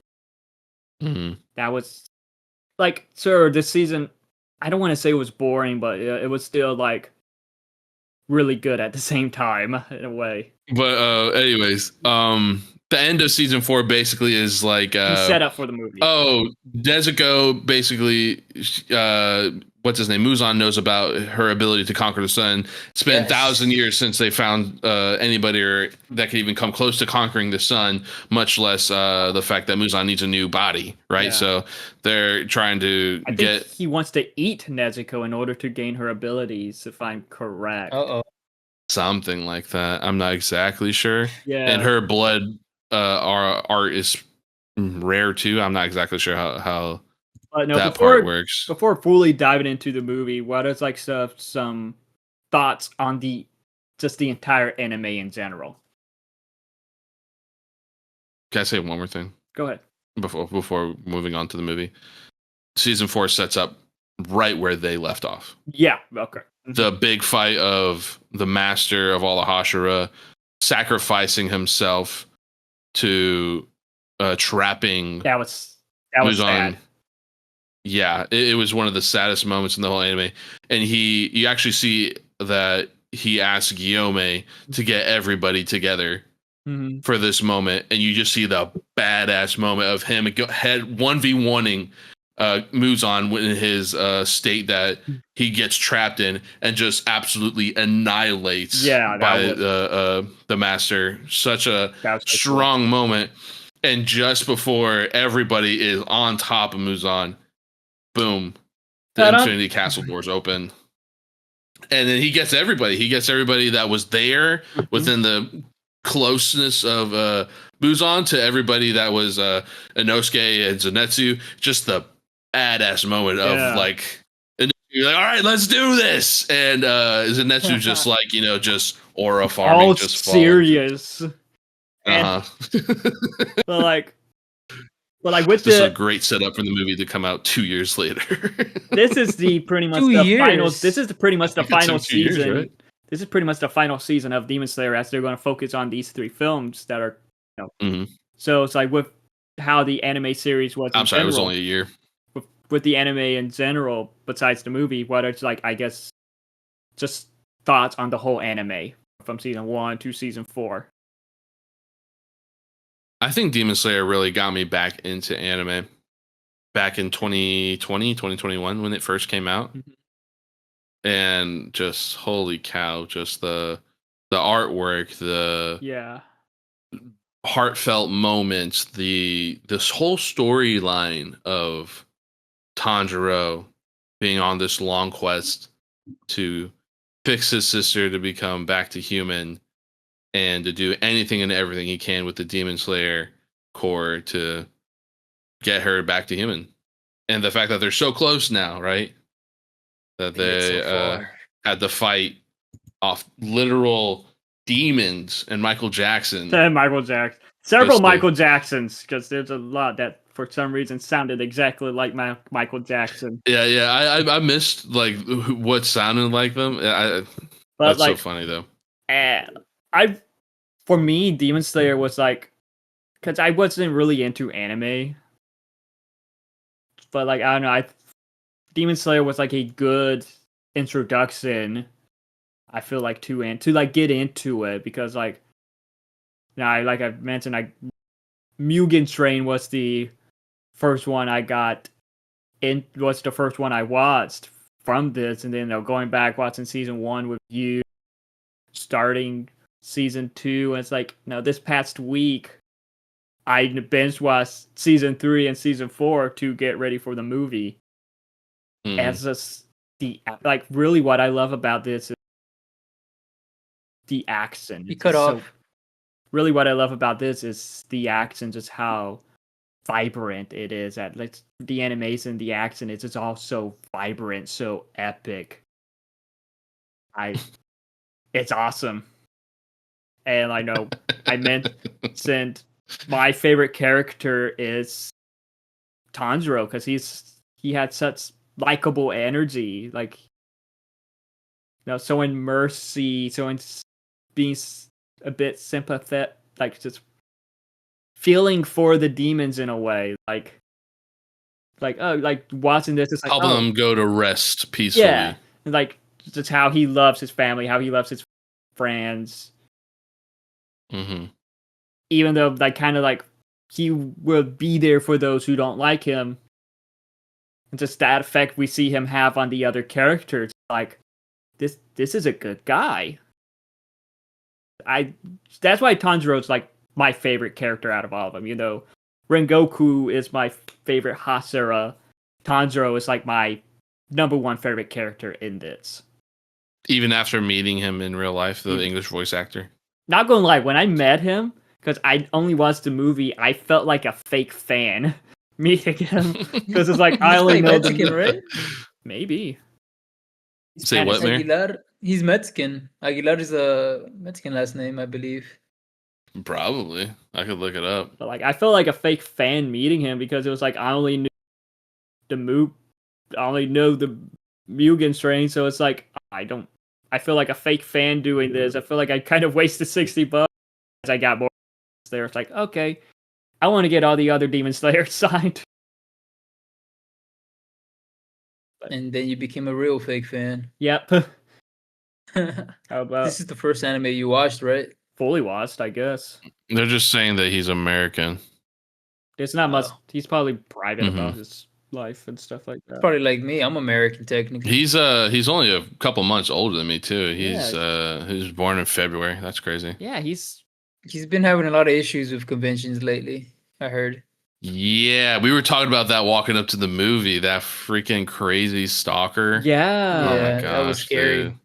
Mm-hmm. That was like, sir, this season. I don't want to say it was boring, but it was still like really good at the same time in a way. But anyways, the end of season 4 basically is like set up for the movie. Oh, Nezuko basically, what's his name? Muzan knows about her ability to conquer the sun. It's been 1,000 years since they found anybody that could even come close to conquering the sun, much less the fact that Muzan needs a new body, right? Yeah. So they're trying to I think he wants to eat Nezuko in order to gain her abilities, if I'm correct. Something like that. I'm not exactly sure. Yeah. And her blood art is rare too. I'm not exactly sure how that part works. Before fully diving into the movie, what is like some thoughts on the entire anime in general? Can I say one more thing? Go ahead. Before moving on to the movie. Season 4 sets up right where they left off. Yeah, okay. The big fight of the master of all the Hashira sacrificing himself to trapping that was sad. Yeah, it was one of the saddest moments in the whole anime. And you actually see that he asked Gyome to get everybody together for this moment, and you just see the badass moment of him head 1v1ing Muzan in his state that he gets trapped in and just absolutely annihilates by the master. Such a strong moment. And just before everybody is on top of Muzan, boom, the Infinity Castle doors open. And then he gets everybody. He gets everybody that was there within the closeness of Muzan to everybody that was Inosuke and Zenitsu. Just the badass moment of like, and you're like, all right, let's do this. And Zenitsu just like, just aura farming, all just serious. But like with this is a great setup for the movie to come out 2 years later. This is the pretty much 2 the years. final. This is pretty much the final 2 years, season. right? This is pretty much the final season of Demon Slayer, as they're going to focus on these 3 films that are. So it's like with how the anime series was. I'm sorry, it was only a year. With the anime in general, besides the movie, what it's like, I guess, just thoughts on the whole anime from season 1 to season 4. I think Demon Slayer really got me back into anime back in 2020, 2021 when it first came out. And just holy cow, just the artwork, the heartfelt moments, this whole storyline of Tanjiro being on this long quest to fix his sister to become back to human and to do anything and everything he can with the Demon Slayer core to get her back to human. And the fact that they're so close now, right? That they had to fight off literal demons and Michael Jackson. And Michael Jackson. Several Michael Jacksons, because there's a lot that for some reason sounded exactly like Michael Jackson. Yeah. I missed like what sounded like them. That's like, so funny though. For me, Demon Slayer was like, because I wasn't really into anime, but like I don't know, Demon Slayer was like a good introduction. I feel like to like get into it, because like now, like I mentioned, Mugen Train was the first one I got in. Was the first one I watched from this, and then going back watching season 1 with you, starting season 2, and it's like, this past week I binge watched season 3 and season 4 to get ready for the movie. As just really what I love about this is the accent. You cut off. Really what I love about this is the accent, just how vibrant it is. At like the animation, the accent is just all so vibrant, so epic. It's awesome. And I know I mentioned my favorite character is Tanjiro, because he had such likable energy, like so in mercy, so in being a bit sympathetic, like just feeling for the demons in a way, like watching this is like helping them go to rest peacefully. Yeah, like just how he loves his family, how he loves his friends. Even though like kind of like he will be there for those who don't like him, and just that effect we see him have on the other characters, like this is a good guy. That's why Tanjiro's like my favorite character out of all of them. Rengoku is my favorite Hasera. Tanjiro is like my number 1 favorite character in this. Even after meeting him in real life, the English voice actor. Not gonna lie, when I met him, because I only watched the movie, I felt like a fake fan meeting him, because it's like I only know Mexican, right? Maybe. Say what, Mayor? Aguilar. He's Mexican. Aguilar is a Mexican last name, I believe. Probably. I could look it up. But like I felt like a fake fan meeting him, because it was like I only know the Mugen Train, so it's like I feel like a fake fan doing this. I feel like I kind of wasted $60 as I got more there. It's like, okay, I want to get all the other Demon Slayers signed. And then you became a real fake fan. Yep. How about this is the first anime you watched, right? Fully watched, I guess. They're just saying that he's American. There's not much. He's probably private about his life and stuff like that. Probably like me. I'm American technically. He's only a couple months older than me too. He was born in February. That's crazy. Yeah, he's been having a lot of issues with conventions lately, I heard. Yeah, we were talking about that walking up to the movie. That freaking crazy stalker. Yeah. Oh my gosh, that was scary. dude.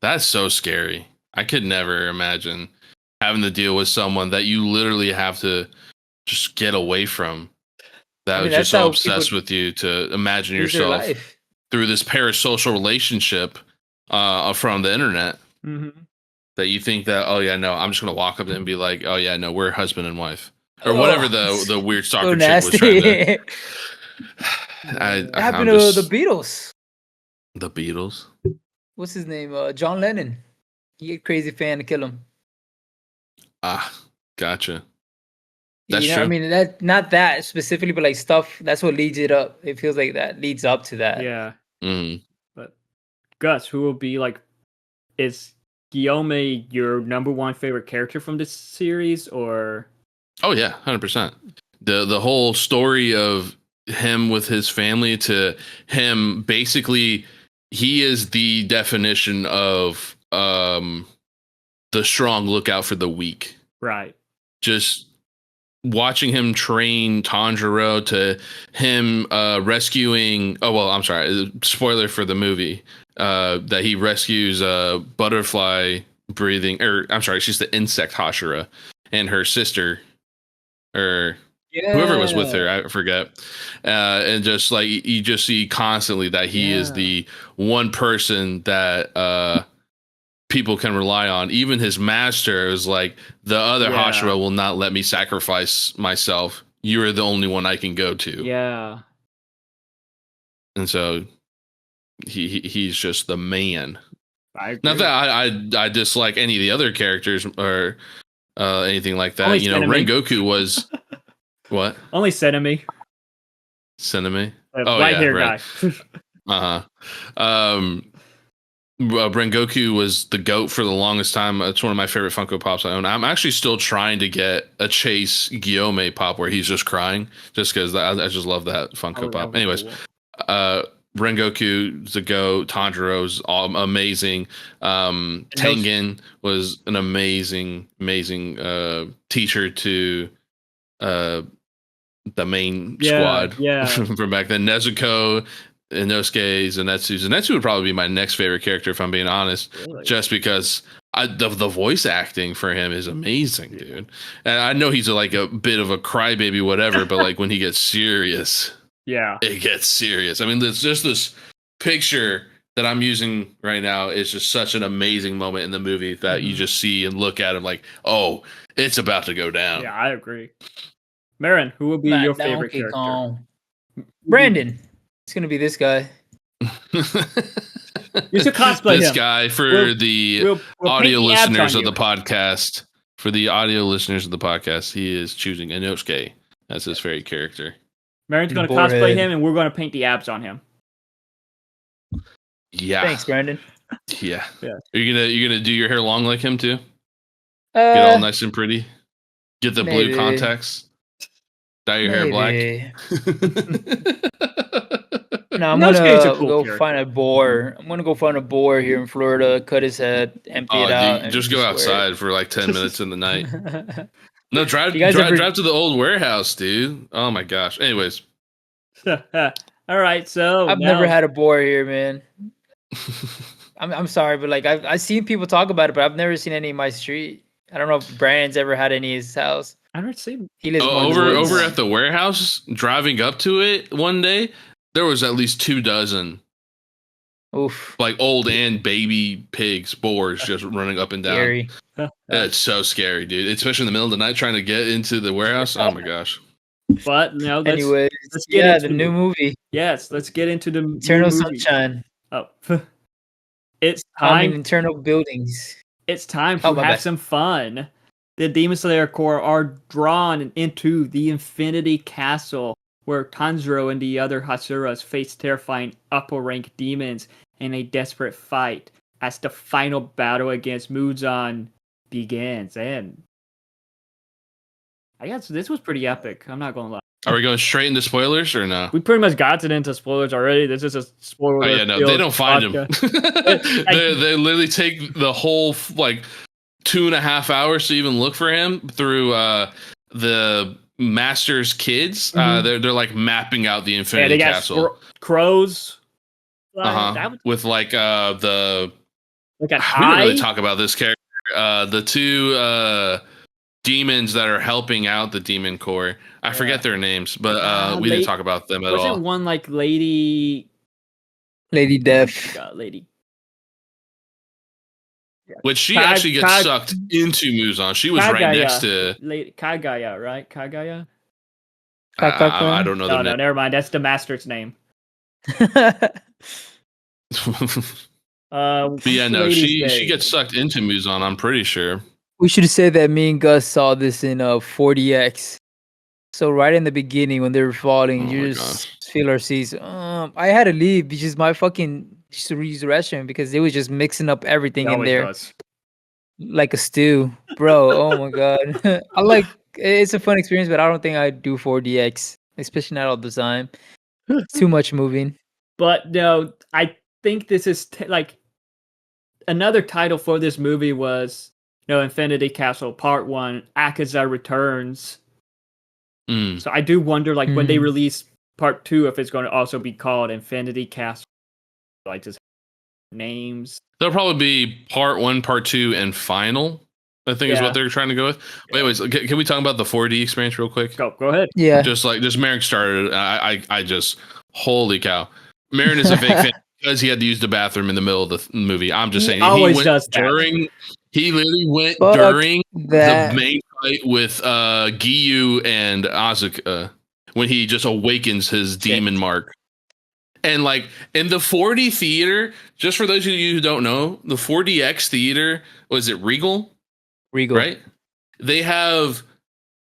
That's so scary. I could never imagine having to deal with someone that you literally have to just get away from. That I mean, was that's just so how obsessed people with you to imagine lose their yourself life. through this parasocial relationship from the internet Mm-hmm. that you think that, oh yeah, no, I'm just gonna walk up to them and be like, oh yeah, no, we're husband and wife. Or whatever the weird so stalker chick was trying to. nasty. I'm What happened to just the Beatles? the Beatles. What's his name? John Lennon. He had a crazy fan to kill him. Ah, gotcha. That's You know, true. I mean, that not that specifically, but like stuff. That's what leads it up. It feels like that leads up to that. Yeah. Mhm. But Gus, who will be like, is Guillaume your number one favorite character from this series, or? Oh yeah, 100%. The whole story of him with his family to him basically he is the definition of the strong look out for the weak. Right. Just watching him train Tanjiro to him rescuing I'm sorry, spoiler for the movie, that he rescues butterfly breathing, or I'm sorry, she's the insect Hashira and her sister, or whoever was with her, I forget. And just like you just see constantly that he is the one person that people can rely on. Even his master is like, the other Hashira will not let me sacrifice myself. You are the only one I can go to. Yeah. And so he's just the man. Not that I dislike any of the other characters or anything like that. Only you know, Senemi. Rengoku was what? Only Senemi. Senemi? White hair right. guy. Rengoku was the GOAT for the longest time. It's one of my favorite Funko Pops I own. I'm actually still trying to get a Chase Guillaume pop where he's just crying, just because I just love that Funko Pop. Anyways, Rengoku's the GOAT. Tanjiro's amazing. Tengen was an amazing teacher to the main squad from back then. Nezuko, Inosuke, Zenitsu would probably be my next favorite character, if I'm being honest, just because the voice acting for him is amazing, dude. And I know he's like a bit of a crybaby, whatever, but like when he gets serious, it gets serious. I mean, there's just this picture that I'm using right now is just such an amazing moment in the movie that you just see and look at him like, oh, it's about to go down. Yeah, I agree. Marin, who will be your favorite character? Kong. Brandon. It's gonna be this guy. You should cosplay this him. Guy for the audio paint the listeners abs on of the you. podcast. For the audio listeners of the podcast, he is choosing Inosuke as his favorite character. Marin's going to cosplay him, and we're going to paint the abs on him. Yeah. Thanks, Brandon. Yeah. Are you gonna do your hair long like him too? Get all nice and pretty. Get the maybe. blue contacts. Dye your hair black. No, I'm gonna go find a boar. I'm gonna go find a boar here in Florida, cut his head, empty it out. Dude, just go outside for like 10 minutes in the night. No, drive to the old warehouse, dude. Oh my gosh. Anyways. All right, so I've never had a boar here, man. I'm sorry, but like I've seen people talk about it, but I've never seen any in my street. I don't know if Brandon's ever had any in his house. I've never seen. He lives over at the warehouse. Driving up to it one day, there was at least 24. Oof! Like old and baby pigs, boars just running up and down. Scary. It's so scary, dude. Especially in the middle of the night trying to get into the warehouse. Oh my gosh. But no, let's get into the new movie. Yes, let's get into the Eternal Sunshine. Oh, it's time. Internal Buildings. It's time to have some fun. The Demon Slayer Corps are drawn into the Infinity Castle, where Tanjiro and the other Hasuras face terrifying upper rank demons in a desperate fight as the final battle against Muzan begins. And I guess this was pretty epic. I'm not gonna lie. Are we going straight into spoilers or no? We pretty much got it into spoilers already. This is a spoiler. Oh yeah, no, they don't find him. they literally take the whole like 2.5 hours to even look for him through the master's kids. They're like mapping out the Infinity Castle. Crows. With like the like an We didn't really eye. talk about this character. The two demons that are helping out the demon core. I forget their names, but we didn't talk about them at all. Wasn't one like Lady Death? Lady. Which she actually gets sucked into Muzan. She was right next to Lady Kagaya, right? Kagaya. I don't know the No, name. never mind. That's the master's name. But yeah, no, she gets sucked into Muzan. I'm pretty sure. We should say that me and Gus saw this in 4DX. So right in the beginning when they were falling, you just feel our seats. I had to leave because my fucking just to use the restroom because it was just mixing up everything in there like a stew, bro. Oh my god, it's a fun experience, but I don't think I'd do 4DX, especially not all the time. It's too much moving. But no, I think this is like another title for this movie was Infinity Castle Part 1, Akaza Returns. So I do wonder, like, when they release Part 2, if it's going to also be called Infinity Castle, like just names. There'll probably be Part 1, Part 2, and Final. I think is what they're trying to go with. But anyways, can we talk about the 4D experience real quick? Go ahead. Yeah. Just Merrick started. I just holy cow. Marin is a fake fan because he had to use the bathroom in the middle of the movie. I'm just saying He literally went during the main fight with Giyu and Asuka when he just awakens his demon mark. And like in the 4D theater, just for those of you who don't know, the 4DX theater, was it Regal, right? They have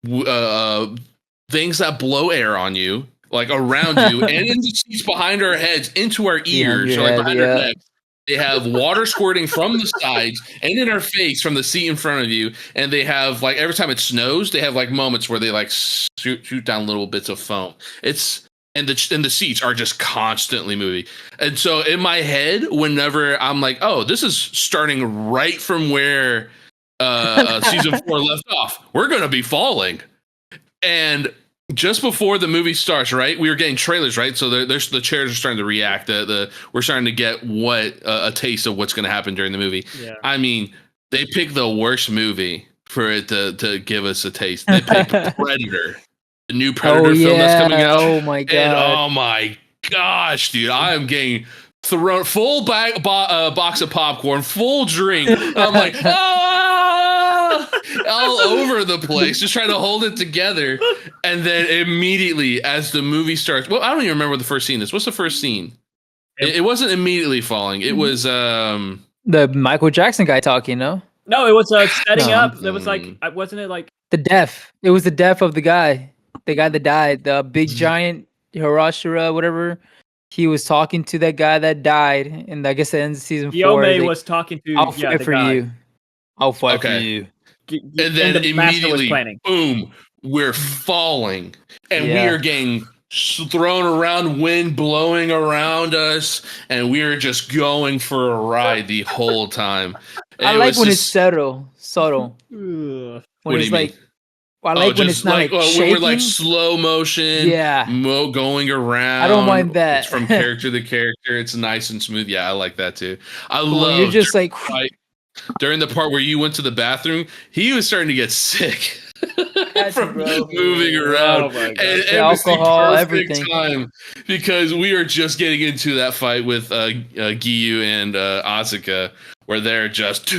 things that blow air on you, like around you, and in the seats behind our heads, into our ears, or like behind our necks. They have water squirting from the sides and in our face from the seat in front of you. And they have like every time it snows, they have like moments where they like shoot down little bits of foam. And the seats are just constantly moving. And so in my head, whenever I'm like, oh, this is starting right from where season 4 left off, we're going to be falling. And just before the movie starts, right, we were getting trailers, right? So the chairs are starting to react. We're starting to get a taste of what's going to happen during the movie. Yeah. I mean, they picked the worst movie for it to give us a taste. They picked Predator, the new Predator film that's coming out. Oh my god! And oh my gosh, dude, I am getting thrown full box of popcorn, full drink. I'm like, all over the place, just trying to hold it together. And then immediately, as the movie starts, well, I don't even remember what the first scene is. What's the first scene? It wasn't immediately falling. It was the Michael Jackson guy talking. No, it was setting up. It was like, wasn't it like the death? It was the death of the guy that died, the big giant Hiroshima, whatever. He was talking to that guy that died, and I guess it ends season 4. Yome was talking to I'll fight for guy. you. I'll fight for you. And then immediately, boom, we're falling. And we are getting thrown around, wind blowing around us. And we are just going for a ride the whole time. I like when it's subtle. When it's like, I like when it's not like shaking. When we're like slow motion, going around. I don't mind that. It's from character to character. It's nice and smooth. Yeah, I like that too. I love. You're just like during the part where you went to the bathroom, he was starting to get sick from moving around. Oh my God. And alcohol, everything. Time because we are just getting into that fight with Giyu and Asuka. Where they're just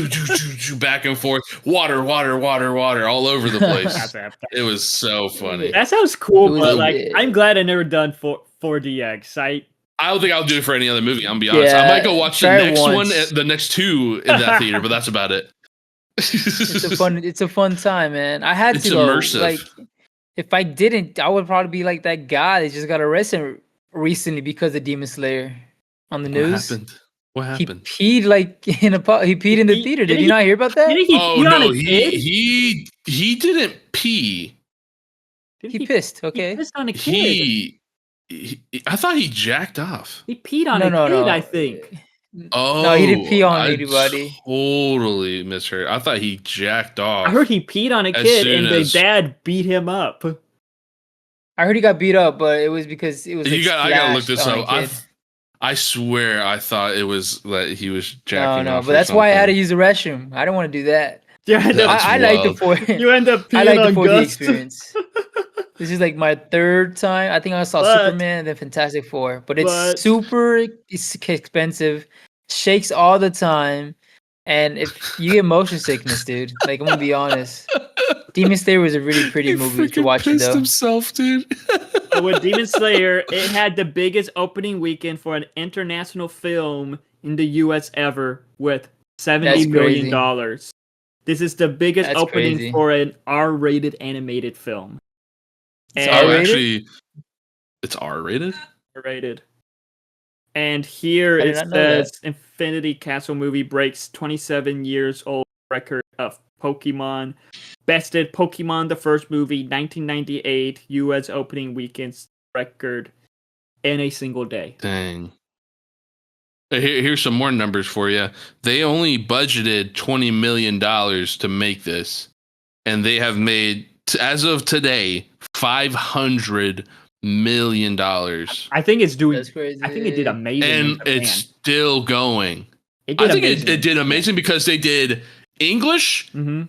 back and forth, water, all over the place. It was so funny. That sounds cool, but like, I'm glad I never done 4DX. I don't think I'll do it for any other movie. I'm gonna be honest. I might go watch the next one, the next two in that theater, but that's about it. It's a fun time, man. I had to go. Immersive. Like, if I didn't, I would probably be like that guy that just got arrested recently because of Demon Slayer on the news. What happened? He peed like he peed in the theater. Did you not hear about that? He didn't pee. He pissed. Okay. He pissed on a kid. I thought he jacked off. He peed on a kid, I think. Oh no, he didn't pee on anybody. Totally misheard. I thought he jacked off. I heard he peed on a kid and the dad beat him up. I heard he got beat up, but it was because it was. I gotta look this up. I swear I thought it was that he was No, jacking no, off. but or that's why I had to something. use the restroom. I don't want to do that. You end up, That's I like the wild. 4D. you end up I peeing like the on 4D Gus. experience. This is like my third time. I think I saw But- Superman and then Fantastic Four, but it's but- super expensive, shakes all the time, and if you get motion sickness, dude, like I'm gonna be honest, Demon Slayer was a really pretty He movie to freaking watch it pissed though. himself, dude. But with Demon Slayer, it had the biggest opening weekend for an international film in the U.S. ever, with $70 That's million crazy. dollars. This is the biggest That's opening crazy. for an R-rated animated film. It's And- Oh, R-rated? actually, it's R-rated. R-rated. And here I did it not know that. says Infinity Castle movie breaks 27 years old record of Pokemon. Bested Pokemon the first movie, 1998 U.S. opening weekends record in a single day. Dang. Here's some more numbers for you. They only budgeted $20 million to make this, and they have made, as of today, $500 million. I think it's doing. That's crazy. I think it did amazing. in And Japan. it's still going. It I did think amazing. it did amazing because they did English Mm-hmm.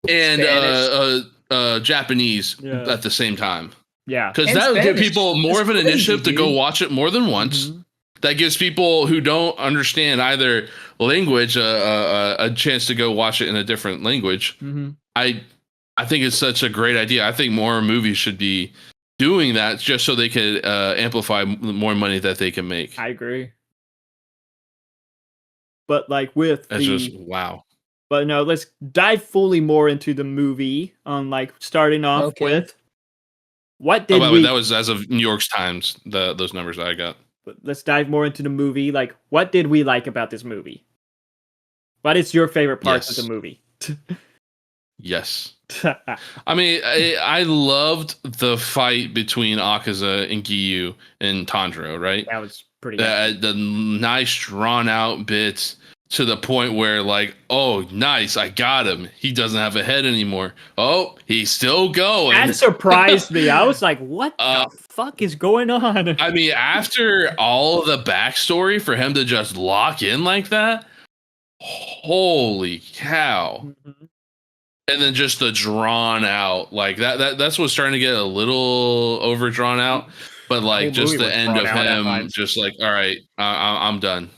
and Spanish. Japanese Yeah. at the same time. Yeah. Because And that would give Spanish. people more That's of an crazy, initiative to go dude. watch it more than once. Mhm. That gives people who don't understand either language a chance to go watch it in a different language. Mm-hmm. I think it's such a great idea. I think more movies should be doing that just so they could amplify more money that they can make. I agree. But like with That's the, just wow. but no, let's dive fully more into the movie. On like starting off Okay. with what Oh, did by the we? way, that was as of New York Times. Those numbers I got. Let's dive more into the movie. Like, what did we like about this movie? What is your favorite parts of Yes. the movie? Yes. I mean, I loved the fight between Akaza and Giyu and Tanjiro, right? That was pretty good. The nice drawn out bits to the point where like, oh, nice, I got him. He doesn't have a head anymore. Oh, he's still going. That surprised me. I was like, what Uh, the fuck is going on? I mean, after all of the backstory for him to just lock in like that, holy cow. Mhm. And then just the drawn out like that's what's starting to get a little overdrawn out. But like whole just movie the was end drawn of out at him, times. just like, all right, I'm done.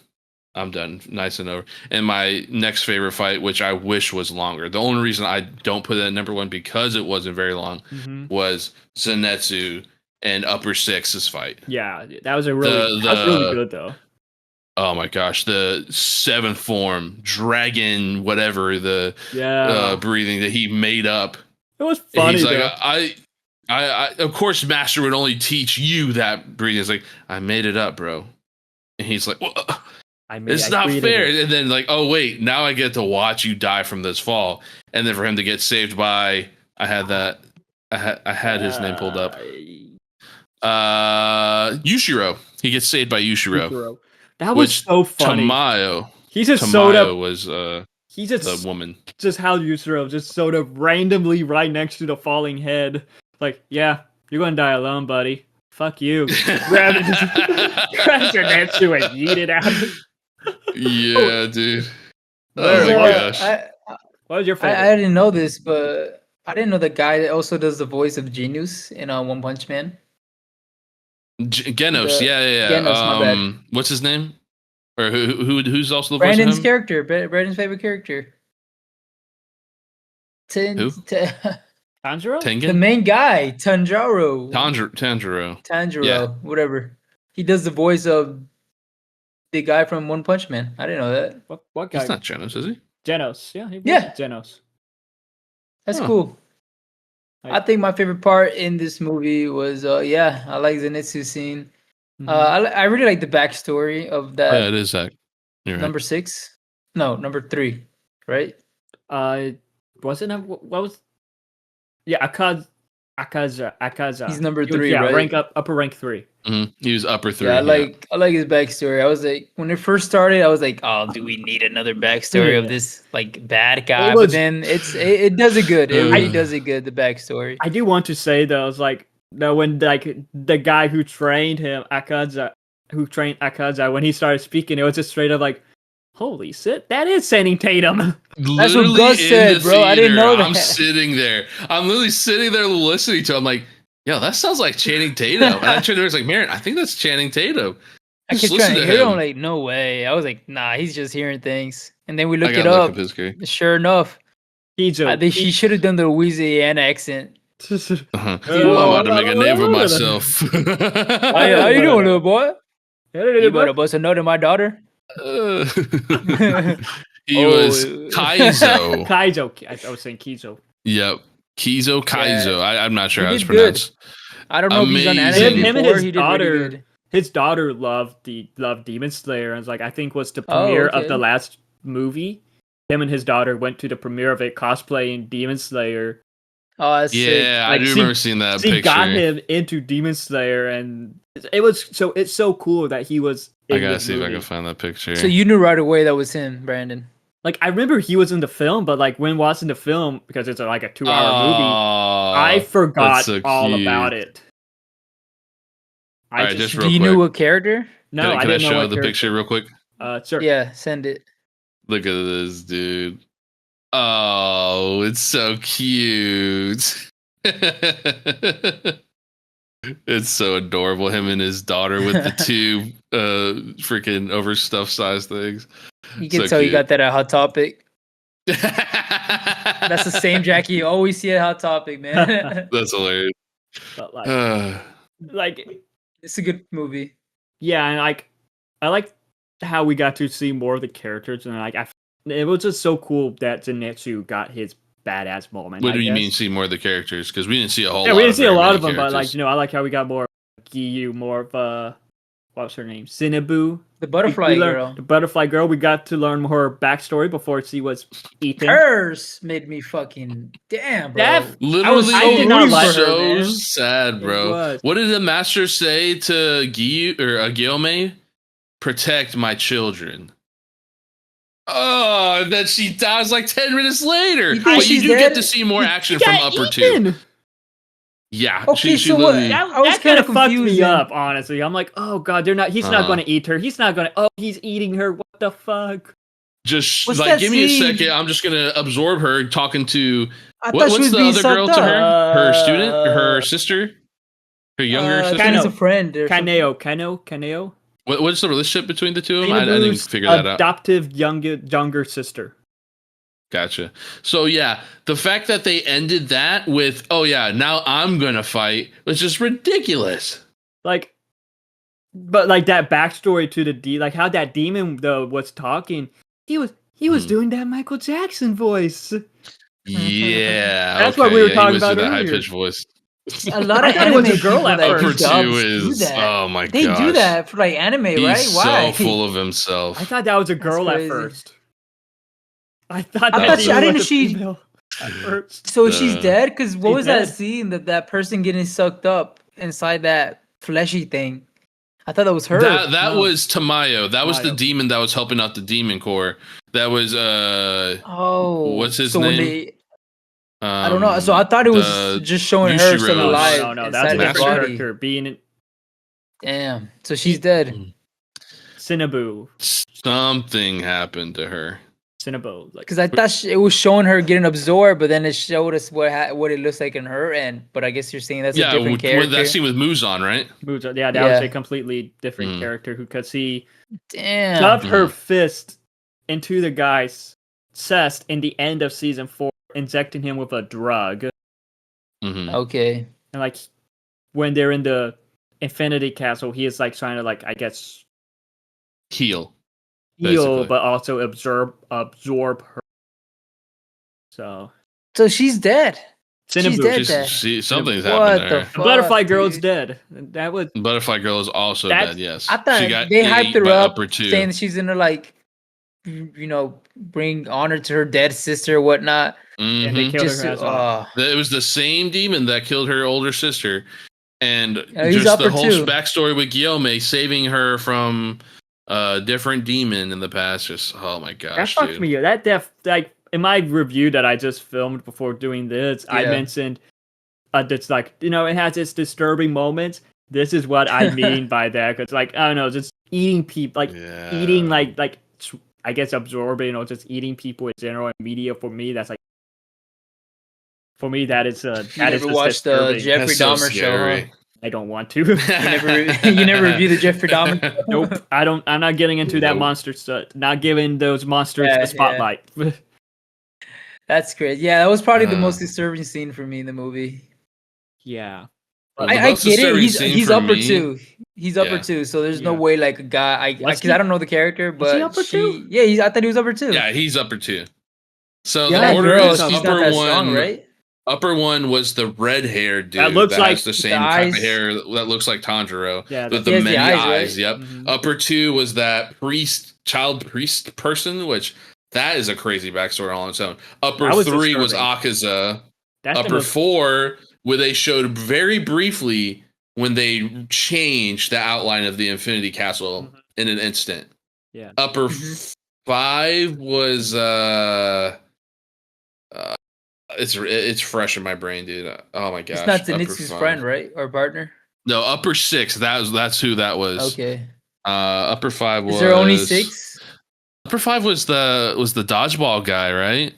I'm done. Nice and over. And my next favorite fight, which I wish was longer. The only reason I don't put it at number one because it wasn't very long, Mhm. was Zenitsu and Upper Six's fight. Yeah, that was a really, that was really good though. Oh my gosh, the seventh form dragon, whatever the Yeah, breathing that he made up. it was funny He's though. like, I, of course, Master would only teach you that breathing. It's like, I made it up, bro. And he's like, well, it's not fair. It. And then like, oh wait, now I get to watch you die from this fall. And then for him to get saved by, I had his name pulled up. Yushiro. He gets saved by Yushiro. That was Which so funny. Tamayo. He's just sewed Tamayo up. was He's the just woman. how Yusuro just sewed up randomly right next to the falling head. Like, yeah, you're gonna die alone, buddy. Fuck you. Grab your Netsu and yeet it out. Yeah, dude. There Oh we my go. gosh. What was your favorite? I didn't know this, but I didn't know the guy that also does the voice of Genius in One Punch Man. Genos, The- yeah. Genos, my bad. What's his name? Or who's also the Brandon's voice of him? character, Brandon's favorite character. Who? Tanjiro? The Tengen? main guy, Tanjiro. Tanjiro. Yeah. Whatever. He does the voice of the guy from One Punch Man. I didn't know that. What guy? He's not Genos, is he? Genos. Yeah, he was Yeah. Genos. That's Huh. cool. I- I think my favorite part in this movie was, I like Zenitsu scene. Mhm. I really like the backstory of that Oh, yeah, it is Zach. You're right. number 6. No, number 3, right? Was it what was? Yeah, Akaza. He's number He was- 3, yeah, right? upper rank 3. Mhm. He was upper 3. Yeah, I like his backstory. I was like, when it first started, I was like, oh, do we need another backstory Yeah. of this like bad guy? was- But then it does it good. It really I- does it good. The backstory. I do want to say though, it's like when like the guy who trained him, Akaza, who trained Akaza, when he started speaking, it was just straight up like, holy shit, that is Channing Tatum. That's what Literally Gus in said, the bro. I didn't theater, know I'm that. sitting there. I'm literally sitting there listening to him. I'm like, yo, that sounds like Channing Tatum. And I turned to her, I was like, Marin, I think that's Channing Tatum. I Just kept listen trying to to hear him. him. Like, no way. I was like, nah, he's just hearing things. And then we I looked it gotta look up. up his career. Sure enough, Kizo. she should have done the Louisiana accent. Uh-huh. Dude, I'm oh, about to make a name for myself. How you doing, little boy? You better bust a nut in my daughter. He was Kaizo. Kaizo. I was saying Kizo. Yep. Kizo Kaizo. I'm not sure He how it's did good. pronounced. I don't know if he's done Amazing. anime Him and before. his He did really daughter. good. His daughter loved Demon Slayer, and was like, I think was the Oh, premiere of okay. the last movie. Him and his daughter went to the premiere of it, cosplaying Demon Slayer. Oh, that's sick. Yeah, I Like, do she- remember seeing that She picture. got him into Demon Slayer, and it's so cool that he was. I in gotta this see if I movie. can find that picture. So you knew right away that was him, Brandon. Like, I remember he was in the film, but like when watching the film, because it's like a 2-hour movie, I forgot so all cute. about it. Alright, just Do real you quick. know what character? No, Can I I didn't know show what the character. picture real quick? Sure. Yeah, send it. Look at this, dude. Oh, it's so cute. It's so adorable. Him and his daughter with the two freaking overstuffed size things. You can So tell you cute. got that at Hot Topic. That's That's the same Jackie you always see at Hot Topic, man. That's hilarious. But like, Uh, It's a good movie. yeah, and like, I like how we got to see more of the characters, and like, it was just so cool that Zenitsu got his badass moment. what I do you guess. mean see more of the characters? Because we didn't see a whole Yeah, lot. we didn't see a very lot many of them, but like, characters. I like how we got more Giyu, more of what was her name, Cinnaboo. The Butterfly We learned- Girl. the butterfly girl. We got to learn more backstory before she was eaten. Hers made me fucking damn, bro. That- Literally, I did not like her, so man. sad, It bro. was. What did the master say to Giyu or Gyome? Protect my children. Oh, and then she dies like 10 minutes later. You think But you she's do dead? get to see more action from Got Upper 2. eaten! Yeah, Okay, she so what- literally. That, I was that kind of kinda fucked me confused then. up, honestly. I'm like, oh god, he's not Uh-huh. going to eat her. He's not going to. Oh, he's eating her. What the fuck? Just What's like, that give me a scene? second. I'm just gonna absorb her talking to I thought she what's was the being other girl sucked to up. her? Her student, her sister, her younger I sister. think it's Kano. a friend. Or something. Kaneo. What's the relationship between the two of them? I didn't Cinabu's figure that out. adoptive younger sister. Gotcha. So yeah, the fact that they ended that with, oh yeah, now I'm gonna fight was just ridiculous. Like, but like that backstory to the like how that demon though was talking. He was Hmm. doing that Michael Jackson voice. Yeah, That's what we were talking about That high earlier. pitched voice. A lot I of thought it was anime a girl people at that first. do Upper dubs two do is that. oh my They gosh. do that for like anime, He's right? Why? so full of himself. I thought that was a girl at crazy. first. I thought I that thought demon she- I didn't was know a she- female at first. So she's Uh, dead? Because what she's was that dead. scene that person getting sucked up inside that fleshy thing? I thought that was her. That No. was Tamayo. That was the Tamayo. demon that was helping out the demon core. That was Oh, what's his so when name? I don't know. So I thought it was the just showing her still Yushiro. alive. No, that's a inside her different body. character. Being in Damn. So she's dead. Cinnaboo. something happened to her. Cinnaboo. Like, Because I thought it was showing her getting absorbed, but then it showed us what it looks like in her end. But I guess you're saying that's a Yeah, different with character. that scene with Muzan, right? yeah, that was Yeah. a completely different Mm. character who could see Damn. shoved her Mhm. fist into the guy's chest in the end of season 4, injecting him with a drug. hmm Okay. And like when they're in the Infinity Castle, he is like trying to like I guess Heal. heal, Basically. but also absorb her. So So she's dead. She's Cinnaboo. dead. Dead. Something's What happened to the her. fuck? Butterfly Girl's dude? dead. That was Butterfly Girl is also That's- dead. Yes, I thought She got they ate hyped her by up, Upper Two. saying that she's gonna like, bring honor to her dead sister or whatnot. and they Mhm. killed Just her ass off. It was the same demon that killed her older sister, and He's just the Upper whole Two. backstory with Guillaume saving her from a different demon in the past. Just oh my That gosh, fucked dude. me up. That like in my review that I just filmed before doing this, I Yeah. mentioned that's like it has its disturbing moments. This is what I mean by that. Cause like I don't know, just eating people, like eating like I guess absorbing or just eating people in general and media. For me, that's like for me that is You that is never just watched the disturbing. Jeffrey That's so Dahmer show, huh? scary. I don't want to. You never reviewed the Jeffrey Dahmer show? Nope. I don't. I'm not getting into that Nope. monster stuff. Not giving those monsters Yeah, the spotlight. That's great. Yeah, that was probably the most Uh. disturbing scene for me in the movie. Yeah. Well, the I most get it. disturbing scene He's for upper me- two. He's upper Yeah. two. So there's no Yeah. way like a guy. Was Because he? I don't know the character, Was but he upper two? Yeah, I thought he was upper two. Yeah, he's upper 2. So Yeah, the order girl, is she's upper not that 1. strong, right? Upper 1 was the red-haired dude That looks like has the same the type of eyes. hair that looks like Tanjiro. Yeah, with that- the He has many the eyes, eyes. right? Yep. Mhm. Upper 2 was that child priest person, which that is a crazy backstory all on its own. Upper That was 3 was disturbing. Akaza. That's the Upper most- 4, where they showed very briefly when they changed the outline of the Infinity Castle Mhm. in an instant. Yeah. Upper Mhm. 5 was it's fresh in my brain, dude. Oh my gosh. It's not Upper Zenitsu's 5. friend, right? Or partner? No, upper 6. That's who that was. Okay. Upper 5 was. Is there only 6? Upper 5 was the dodgeball guy, right?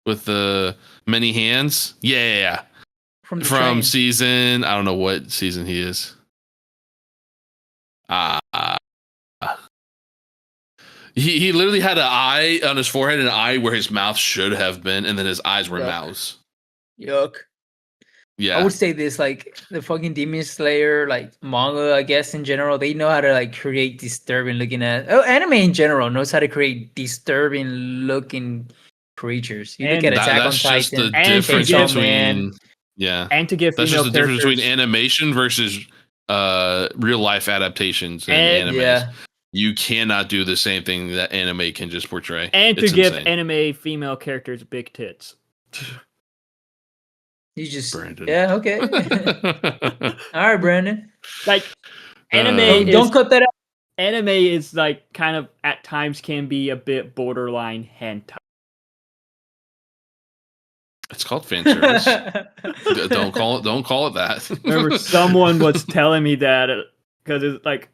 With the many hands. Yeah. From the From train. season, I don't know what season he is. He literally had an eye on his forehead and an eye where his mouth should have been, and then his eyes were Yuck. mouths. Yuck. Yeah. I would say this, like the fucking Demon Slayer, like manga, I guess in general, they know how to like create disturbing looking anime in general knows how to create disturbing looking creatures. You look And at Attack on that's just Titan, the and difference Chainsaw between Man. yeah. and to give That's female just the difference between characters- animation versus real life adaptations and And- animes. Yeah. You cannot do the same thing that anime can just portray. and to It's give insane. anime female characters big tits. You just Brandon. yeah, okay. All right, Brandon. Like anime Don't- is Don't cut that out. anime is like kind of at times can be a bit borderline hentai. It's called fan service. Don't call it that. Remember, someone was telling me that because it's like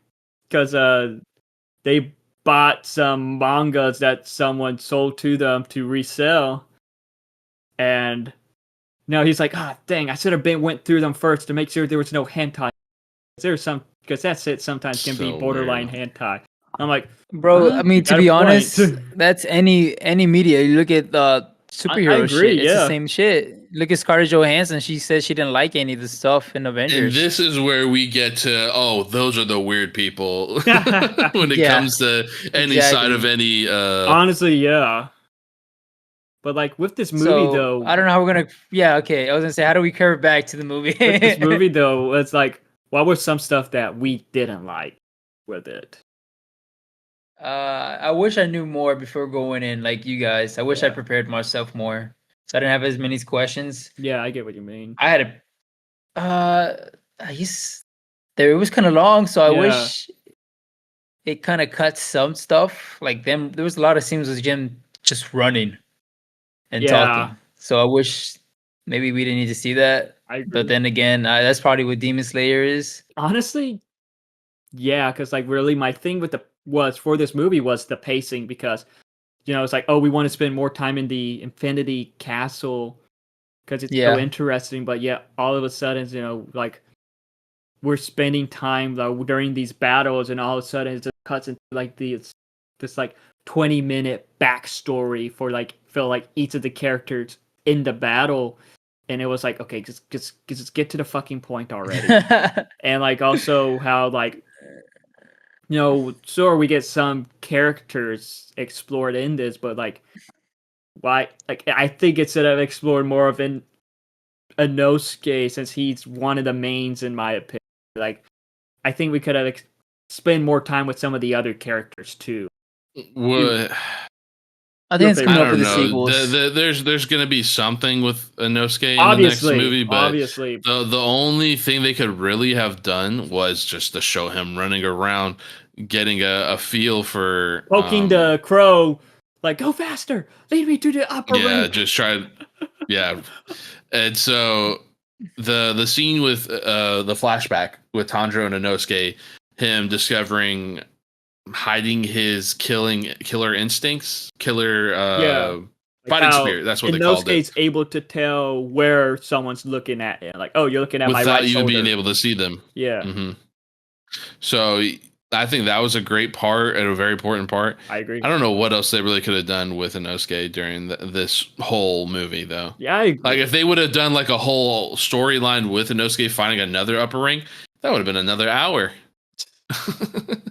because they bought some mangas that someone sold to them to resell, and now he's like, ah, dang, I should have went through them first to make sure there was no hentai. There's some because that's it. Sometimes can be So borderline hentai. I'm like, Bro, I mean, to Got a be point. honest, that's any media. You look at superhero agree, shit, it's yeah. the same shit. Look at Scarlett Johansson. She said she didn't like any of the stuff in And Avengers. this is where we get to those are the weird people when it Yeah, comes to any exactly. side of any honestly, yeah. But like with this movie So, though, I don't know how we're gonna. Yeah, okay. I was gonna say, how do we curve back to the movie? with this movie though, it's like what was some stuff that we didn't like with it? I wish I knew more before going in, like you guys. I wish I prepared myself more, so I didn't have as many questions. Yeah, I get what you mean. I had I guess it was kind of long, so I Yeah. wish it kind of cut some stuff. Like them, there was a lot of scenes with Jim just running and Yeah. talking. So I wish maybe we didn't need to see that. I agree. But then again, that's probably what Demon Slayer is. honestly, yeah, because like really my thing with for this movie was the pacing because it's like, oh, we want to spend more time in the Infinity Castle because it's Yeah. so interesting, but yet all of a sudden, like we're spending time during these battles, and all of a sudden it just cuts into like this like 20-minute backstory for each of the characters in the battle, and it was like, okay, just get to the fucking point already. And like also how like sure we get some characters explored in this, but like why, like I think it should have explored more of Inosuke, since he's one of the mains in my opinion. Like I think we could have spent more time with some of the other characters too. what I think it's I coming I up don't with the know. sequels. There's gonna be something with Inosuke in Obviously, the next movie, but obviously, the only thing they could really have done was just to show him running around, getting a feel for poking the crow, like go faster, lead me to the upper yeah, ring. just try yeah. And so the scene with the flashback with Tanjiro and Inosuke, him discovering hiding his killer instincts, fighting spirit. That's what they called it. Inosuke's able to tell where someone's looking at it. Like, oh, you're looking at my right without you shoulder. being able to see them. Yeah. Mm-hmm. So I think that was a great part and a very important part. I agree. I don't know what else they really could have done with Inosuke during this whole movie, though. Yeah, I agree. Like if they would have done like a whole storyline with Inosuke finding another upper rank, that would have been another hour.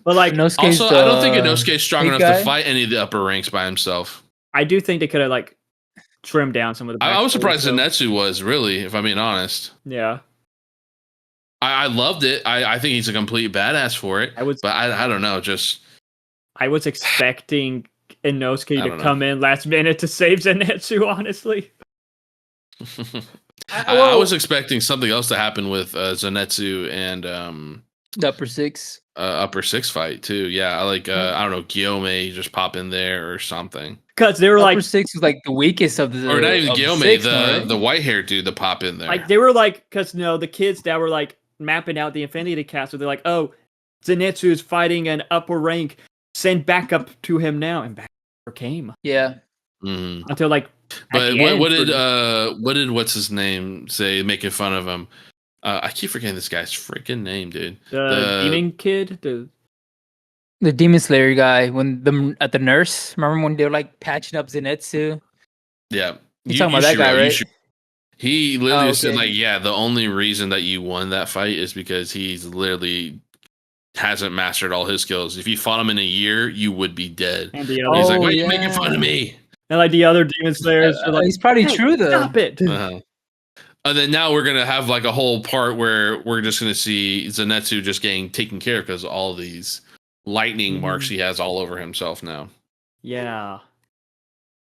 But like, Inosuke's also, I don't think Inosuke is strong enough guy? to fight any of the upper ranks by himself. I do think they could have like trimmed down some of the. I was backstory surprised stuff. Zenitsu was, really, if I'm being honest. Yeah, I loved it. I think he's a complete badass for it. But I don't know. Just I was expecting Inosuke I to don't know. come in last minute to save Zenitsu. Honestly, I was expecting something else to happen with Zenitsu and The upper six. upper six fight too. Yeah, I don't know, Gyome just pop in there or something. because they were Upper like, six was like the weakest of the. Or not even of the Gyome, six, right? the white haired dude that pop in there. like they were like, because the kids that were like mapping out the Infinity Castle, they're like, oh, Zenitsu is fighting an upper rank. Send backup to him now, and backup never came Yeah. Mhm. until like. at But the end what for- did what's his name say making fun of him? I keep forgetting this guy's freaking name, dude. the demon kid? The Demon Slayer guy, at the nurse, remember when they were like patching up Zenitsu? Yeah, You're talking about that guy, right? He literally Oh, said okay. like, yeah, the only reason that you won that fight is because he's literally hasn't mastered all his skills. If you fought him in a year, you would be dead. And the He's other, like, why are you yeah. making fun of me? and like the other demon slayers are like, He's probably "Hey, true though. Stop it! Uh-huh. And then now we're gonna have like a whole part where we're just gonna see Zenitsu just getting taken care of because all these lightning marks he has all over himself now. Yeah,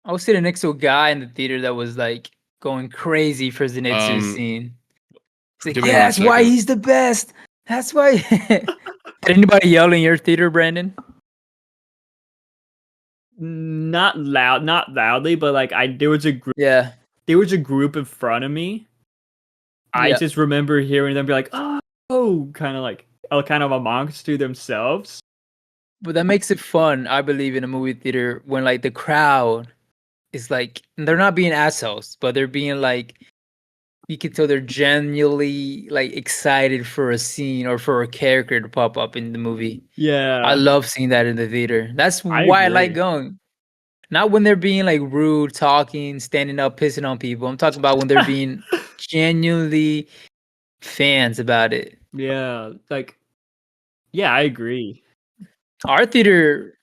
I was sitting next to a guy in the theater that was like going crazy for Zenitsu's Um, scene. He's like, give me yeah, one that's why second. he's the best. That's why. Did anybody yell in your theater, Brandon? not loudly, but like there was a group. Yeah. There was a group in front of me. I Yeah. just remember hearing them be like, "Oh," kind of amongst to themselves. But that makes it fun, I believe, in a movie theater when like the crowd is like they're not being assholes, but they're being like you can tell they're genuinely like excited for a scene or for a character to pop up in the movie. Yeah, I love seeing that in the theater. That's I why I like agree. going. Not when they're being like rude, talking, standing up, pissing on people. I'm talking about when they're being genuinely fans about it. Yeah, like, yeah, I agree. Our theater,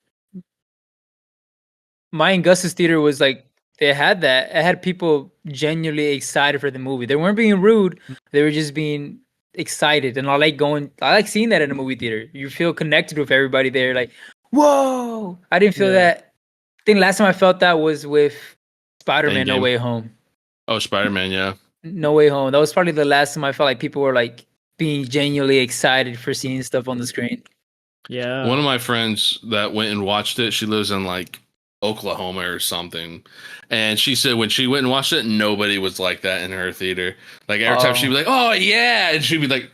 my and Gus's theater was like they had that. It had people genuinely excited for the movie. They weren't being rude. They were just being excited. And I like seeing that in a movie theater. You feel connected with everybody there. Like, whoa! I didn't feel Yeah. that. I think last time I felt that was with Spider-Man: No Endgame. Way Home. Oh, Spider-Man, yeah. No Way Home. That was probably the last time I felt like people were like being genuinely excited for seeing stuff on the screen. Yeah, One of my friends that went and watched it, she lives in like Oklahoma or something. And she said when she went and watched it, nobody was like that in her theater. Like every time she'd be like, oh yeah. And she'd be like,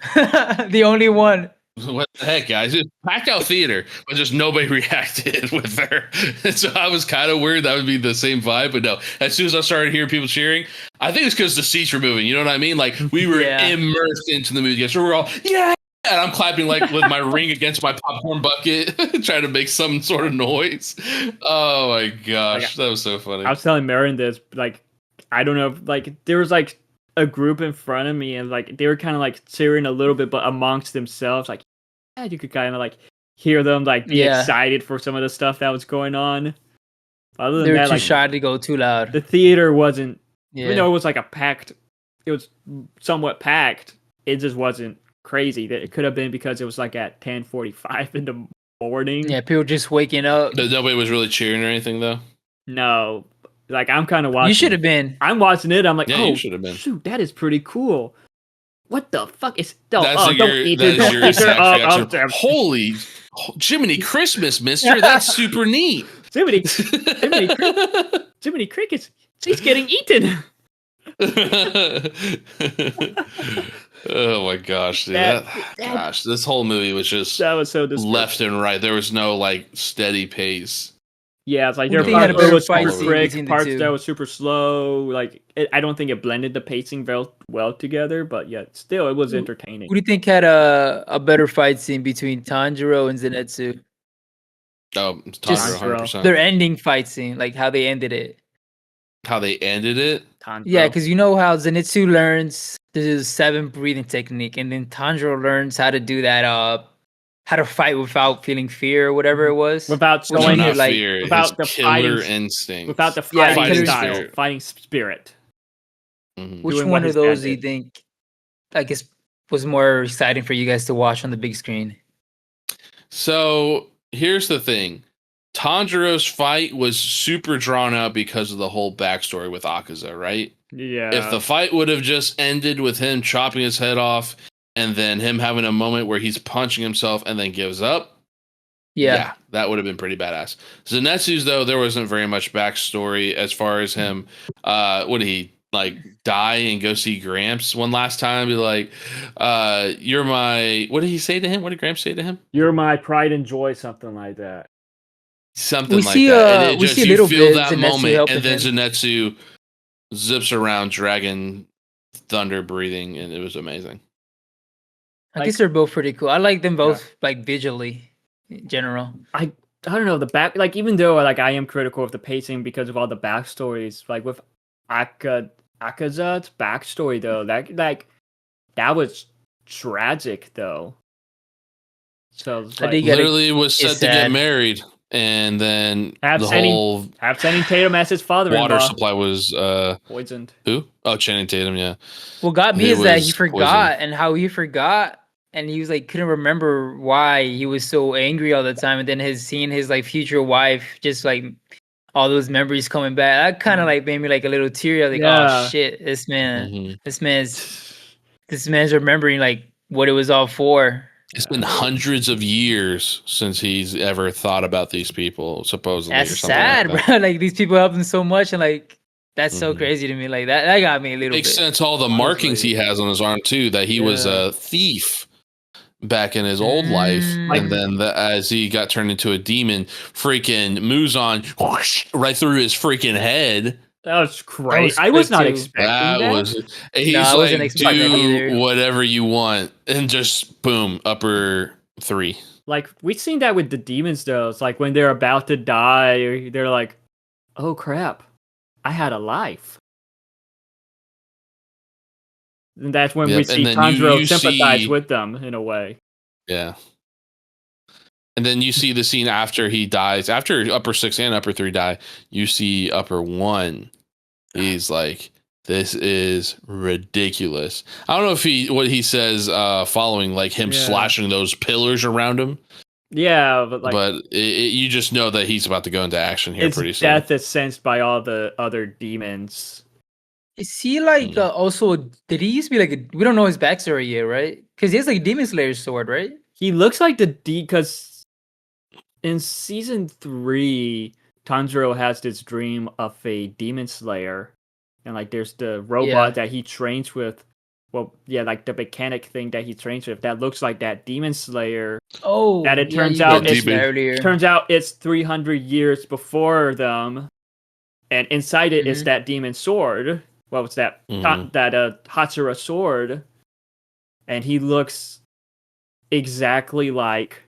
The only one. what the heck, guys? It's packed out theater, but just nobody reacted with her. And so I was kind of worried that would be the same vibe. But no, as soon as I started hearing people cheering, I think it's because the seats were moving. You know what I mean? Like we were Yeah. immersed into the movie. So we're all, yeah. And I'm clapping like with my ring against my popcorn bucket, trying to make some sort of noise. Oh my gosh, that was so funny. I was telling Marin this, like, I don't know, like there was like a group in front of me, and like they were kind of like cheering a little bit, but amongst themselves, like, yeah, you could kind of like hear them like be Yeah. excited for some of the stuff that was going on. Other than They were that, too like shy to go too loud. the theater wasn't, Yeah. even though it was like it was somewhat packed. It just wasn't crazy. That it could have been because it was like at 10:45 in the morning. Yeah, people just waking up. Nobody was really cheering or anything, though. No, like I'm kind of watching. You should have been. I'm watching it. I'm like, Yeah, oh, you should have been. shoot, that is pretty cool. What the fuck is? Oh, That's oh, like don't your, eat that it. is Don't your eat it. exact Oh, reaction. damn. Holy Jiminy Christmas, mister. That's super neat. Jiminy Crickets. He's getting eaten. Oh my gosh, dude. Gosh, this whole movie was just That was so left and right. There was no like steady pace. Yeah, it's like Who there do are you think had parts a where it better was fight super scene quick, between the parts two? that was super slow. Like I don't think it blended the pacing well together, but yet still it was entertaining. Who do you think had a better fight scene between Tanjiro and Zenitsu? Oh, Just- Tanjiro, 100%. Their ending fight scene, like how they ended it. How they ended it? Tanjiro. Yeah, because you know how Zenitsu learns the 7 breathing technique, and then Tanjiro learns how to do that. How to fight without feeling fear or whatever it was. without Which No, showing one not you like- fear. without His the killer fighting- instinct. without the Yeah, fighting killer style, spirit. fighting spirit. Mhm. Which doing one what of his dad those do you did. think, I guess, was more exciting for you guys to watch on the big screen? So here's the thing. Tanjiro's fight was super drawn out because of the whole backstory with Akaza, right? Yeah. If the fight would have just ended with him chopping his head off and then him having a moment where he's punching himself and then gives up, Yeah. that would have been pretty badass. Zenitsu's, though, there wasn't very much backstory as far as him. What did he like die and go see Gramps one last time? Be like, you're my. What did he say to him? What did Gramps say to him? You're my pride and joy, something like that. Something We like see, that. And it we just, see a you little feel bit that Zenitsu moment, helping and then him. Zenitsu zips around, dragon thunder breathing, and it was amazing. I guess they're both pretty cool. I like them both, like visually, in general. I don't know the back. Like even though like I am critical of the pacing because of all the backstories, like with Akaza's backstory though, that was tragic though. So it's I like, dig it. Literally was set it's to get sad. married, and then Have the Channing- whole have Channing Tatum as his father-in-law water supply was poisoned. who? Oh, Channing Tatum, yeah. What got me It is that he was forgot, and how he forgot, and he was like couldn't remember why he was so angry all the time, and then seeing his like future wife, just like all those memories coming back, that kind of like made me like a little teary. I was like, Yeah. oh shit, this Mhm. man's remembering like what it was all for. It's been hundreds of years since he's ever thought about these people, supposedly. That's or something sad, like that. bro. Like these people help him so much, and like that's so Mhm. crazy to me. Like that got me a little Makes bit. sense. All the markings he has on his arm too. That he was Yeah. a thief back in his old life, and then as he got turned into a demon, freaking Muzan whoosh, right through his freaking head. That was crazy. was I was quick, not too. expecting That that. was he's I wasn't like, expecting that do either. whatever you want, and just boom, upper 3. Like we've seen that with the demons though. It's like when they're about to die, or they're like, "Oh crap, I had a life." And that's when we Yep, see and then Tanjiro you sympathize see- with them in a way. Yeah. And then you see the scene after he dies, after upper 6 and upper 3 die, you see upper 1. He's like, this is ridiculous. I don't know if what he says following like him Yeah. slashing those pillars around him, Yeah, but like but you just know that he's about to go into action here its pretty soon. death is sensed by all the other demons. Is he like also? Did he used to be like? We don't know his backstory yet, right? Because he has like Demon Slayer's sword, right? He looks like the because in season 3, Tanjiro has this dream of a demon slayer, and like there's the robot that he trains with. Well, yeah, like the mechanic thing that he trains with that looks like that demon slayer. Oh, That it turns you out mentioned it's- that earlier. Turns out it's 300 years before them, and inside it is that demon sword. What was that? Mhm. Hatsura sword, and he looks exactly like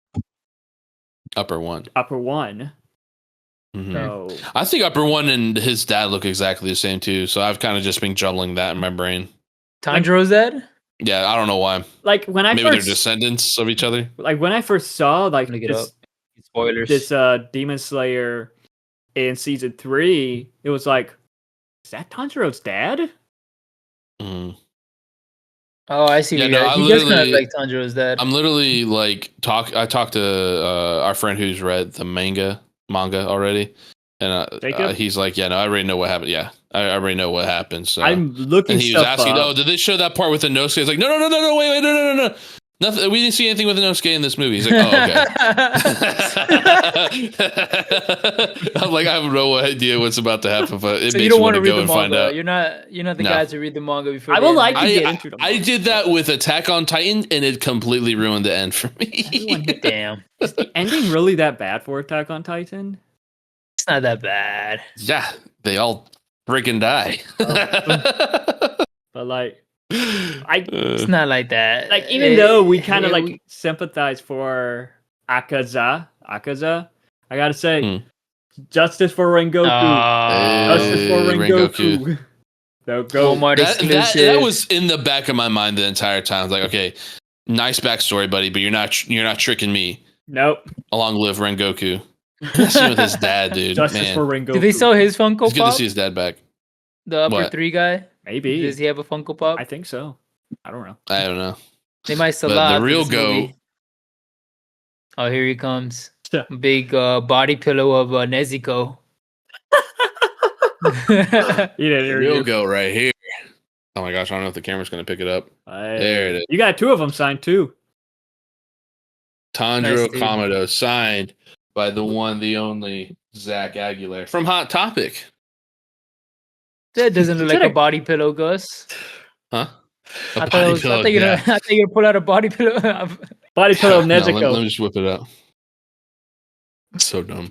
Upper 1. Upper One. Mhm. So I think upper 1 and his dad look exactly the same too. So I've kind of just been juggling that in my brain. Tanjiro's dead. Yeah, I don't know why. like when I Maybe they're first descendants of each other. when I first saw like I'm gonna get up. this Spoilers. this Demon Slayer in season 3, it was like, is that Tanjiro's dad? Mhm. Oh, I see. Yeah, what no, you I got. He does kind of literally- like Tanjiro's dad. I'm literally like I talked to our friend who's read the manga already, and Jacob? he's like, yeah, no, I already know what happened. Yeah, I already know what happened. So I'm looking and he was stuff asking, up. oh, did they show that part with the Inosuke? It's like, no, wait, no. Nothing. We didn't see anything with Inosuke in this movie. He's like, oh, okay. I'm like, I have no idea what's about to happen, but it So makes you don't me want want to to read go the and find manga. out. You're not the No. guys to read the manga before. I the would anime. like to get into the I manga. did that with Attack on Titan, and it completely ruined the end for Everyone me. hit Damn, Is the ending really that bad for Attack on Titan? it's not that bad. Yeah, they all freaking die. But like, It's not like that. like even though we kind of Yeah, like sympathize for Akaza, I gotta say, justice for Rengoku. Justice for Rengoku. No, go. Walmart that exclusive. was in the back of my mind the entire time. I was like, okay, nice backstory, buddy, but you're not tricking me. Nope. Long live Rengoku. Same with his dad, dude. Justice Man, for Rengoku. Did they sell his Funko it's good to Pop? see his dad back. The upper What? 3 guy? Maybe. Does he have a Funko Pop? I think so. I don't know. I don't know. They might sell But out the after real this goat. movie. Oh, here he comes. Yeah. Big body pillow of Nezuko. You didn't hear Real you. goat right here. Oh my gosh, I don't know if the camera's going to pick it up. There it is. You got 2 of them signed too. Tanjiro Nice, dude. Kamado, signed by the one, the only Zach Aguilar from Hot Topic. That doesn't look Is like that a body pillow, Gus. Huh? A I body pillow, thought yeah. you'd pull out a body pillow. Body pillow of No, Nezuko. let me just whip it out. So dumb.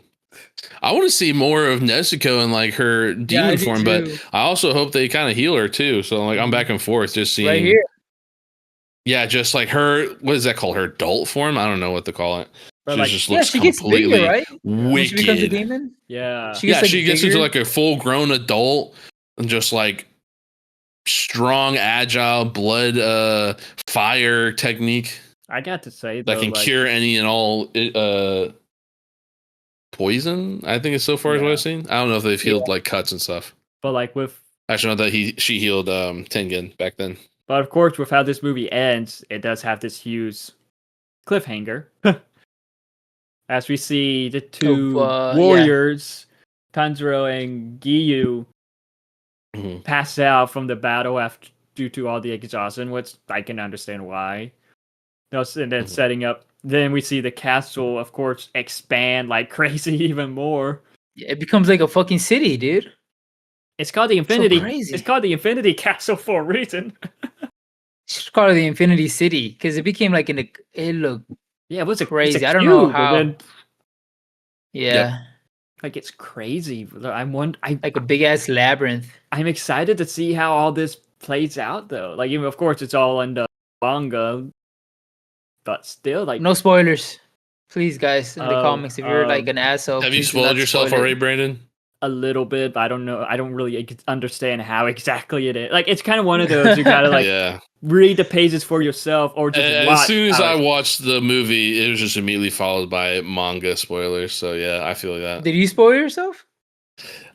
I want to see more of Nezuko in like her demon I do form, but too. I also hope they kind of heal her too. So like I'm back and forth just seeing Right here. Yeah, just like her, what is that called? Her adult form? I don't know what to call it. But She like, just Yeah, looks she gets completely bigger, right? When she becomes a wicked. demon? yeah. She gets, Yeah, like, she gets bigger? into like a full grown adult and just like strong, agile, blood fire technique I got to say though, that can like, cure any and all poison. I think it's so far as what Yeah. I've seen. I don't know if they've healed like cuts and stuff. but like with, Actually, know that she healed Tengen back then. but of course with how this movie ends, it does have this huge cliffhanger. As we see the 2 yeah. warriors, Tanjiro and Giyu, Mhm. pass out from the battle after due to all the exhaustion, which I can understand why. And then Mhm. setting up. Then we see the castle, of course, expand like crazy even more. It becomes like a fucking city, dude. It's called the Infinity. crazy. It's called the Infinity Castle for a reason. It's called the Infinity City because it became like it looked Yeah, it was Crazy. It's a I don't know cube, and how- then, yeah, like it's crazy. I'm like a big ass labyrinth. I'm excited to see how all this plays out, though. Like, even of course, it's all in the manga, but still, like, No spoilers, please, guys. In the Oh, comics, if you're like an asshole, Have you please do not spoiled yourself spoil it. already, Brandon? a little bit. But I don't know. I don't really understand how exactly it is. Like, it's kind of one of those you gotta like Yeah. read the pages for yourself, or just watch. As soon as how I it's- watched the movie, it was just immediately followed by manga spoilers. So yeah, I feel like that. Did you spoil yourself?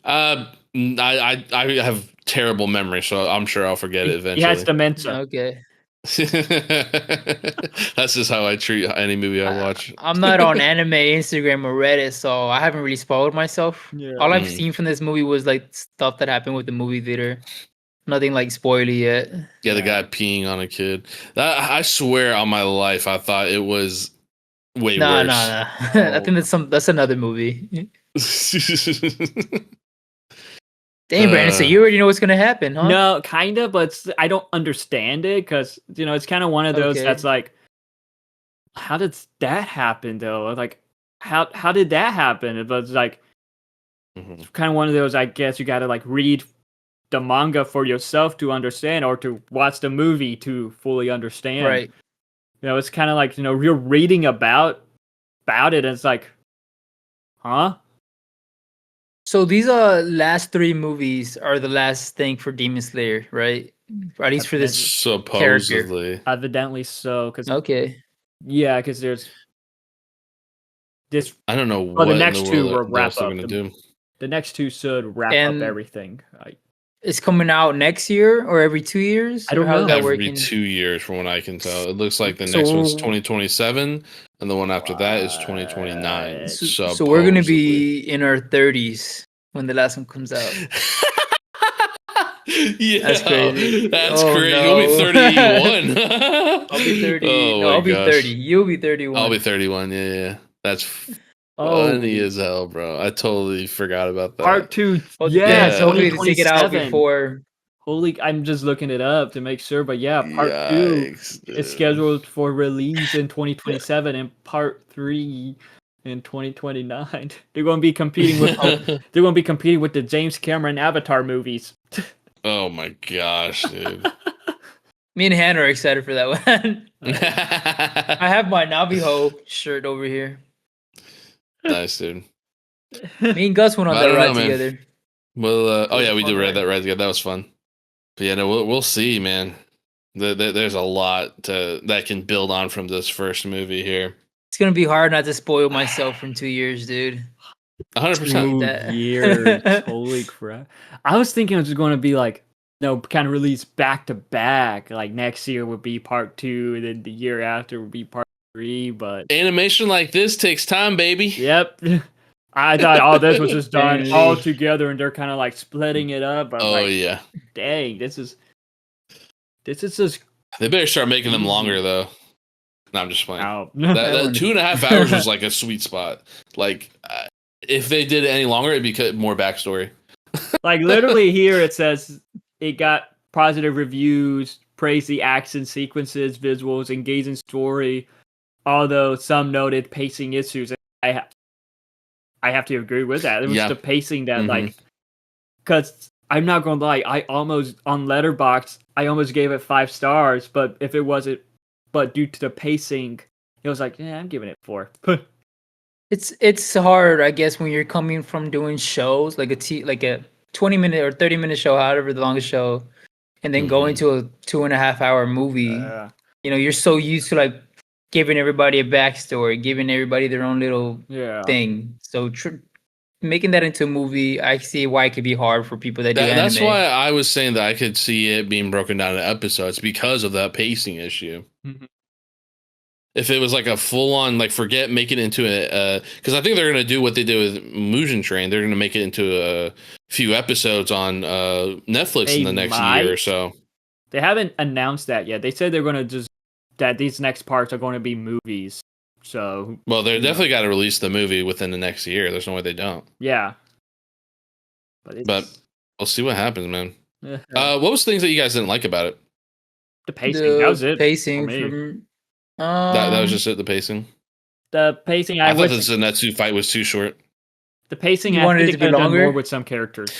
I have terrible memory, so I'm sure I'll forget it he has eventually. dementia. Okay, That's just how I treat any movie I watch. I'm not on anime, Instagram, or Reddit, so I haven't really spoiled myself. Yeah. All I've Mm. seen from this movie was like stuff that happened with the movie theater. Nothing like spoily yet. Yeah, the guy peeing on a kid. I swear on my life, I thought it was way No, worse. no. I think that's another movie. Damn, Brandon, so you already know what's gonna happen, huh? No, kind of, but I don't understand it because it's kind of one of those Okay. that's like, how did that happen though? Like, how did that happen? But it's like Mhm. kind of one of those. I guess you got to like read the manga for yourself to understand, or to watch the movie to fully understand. Right. It's kind of like you're reading about it, and it's like, huh? So these last 3 movies are the last thing for Demon Slayer, right? Or at least for this. Supposedly. Evidently so, because Okay. because there's this. I don't know Well, what the in next the two world will wrap else they're up gonna the- do. The next 2 should wrap And- up everything. It's coming out next year or every 2 years? I don't Or how's know. that Every working? 2 years, from what I can tell, it looks like the next one's So- 2027, and the one after that is 2029. What? So we're gonna supposedly. be in our 30s when the last one comes out. Yeah, That's crazy. That's Oh, crazy. no. You'll be 31. I'll be 30. Oh No, my I'll be gosh. 30. You'll be 31. I'll be 31. Yeah, yeah. That's Oh, funny as hell, bro. I totally forgot about part that. 2. Well, Yeah, depends. Yeah. Hopefully, they take it out 2027. before. Holy, I'm just looking it up to make sure. But yeah, part 2 Yikes, is dude. scheduled for release in 2027, and part 3 in 2029. They're going to be competing with. They're going to be competing with the James Cameron Avatar movies. Oh my gosh, dude. Me and Hannah are excited for that one. I have my Naviho shirt over here. Nice, dude. Me and Gus went on I that don't ride know, man. together. Well, oh was yeah, a we fun did ride. that ride together. That was fun. But yeah, no, we'll see, man. There's a lot that can build on from this first movie here. It's gonna be hard not to spoil myself from 2 years, dude. 100%. Need 2 that. years. Holy crap. I was thinking it was going to be like, kind of release back to back. Like next year would be part 2, and then the year after would be part 3. But Animation like this takes time, baby. yep. I thought all this was just done Dang. all together, and they're kind of like splitting it up. But Oh like, yeah. dang, this is just They better start making them longer though. No, I'm just playing. out. That one- 2.5 hours was like a sweet spot. Like, if they did it any longer, it'd be more backstory. Like literally here it says it got positive reviews, praised the action sequences, visuals, engaging story, although some noted pacing issues. I have to agree with that. It was Yeah. the pacing that Mhm. like, because I'm not gonna lie, I almost on Letterboxd I almost gave it 5 stars, but if it wasn't, but due to the pacing, it was like, yeah, I'm giving it 4. It's hard, I guess, when you're coming from doing shows like a 20-minute or 30-minute show, however the longest show, and then going to a 2.5-hour movie. You're so used to like giving everybody a backstory, giving everybody their own little Yeah. thing. So making that into a movie, I see why it could be hard for people that do anime. That's why I was saying that I could see it being broken down into episodes because of that pacing issue. Mhm. If it was like a full on, like, forget make it into a, because I think they're going to do what they did with Mugen Train. They're going to make it into a few episodes on Netflix They in the next might. year or so. They haven't announced that yet. They said they're gonna that these next parts are going to be movies. So Well, they're definitely got to release the movie within the next year. There's no way they don't. yeah. But we'll see what happens, man. the What was things that you guys didn't like about it? pacing. That was it. Pacing for me. from That was just it, the pacing. The pacing. I I thought would. the Zenitsu fight was too short. The pacing. You I wanted think it they to be could have done longer? more with some characters.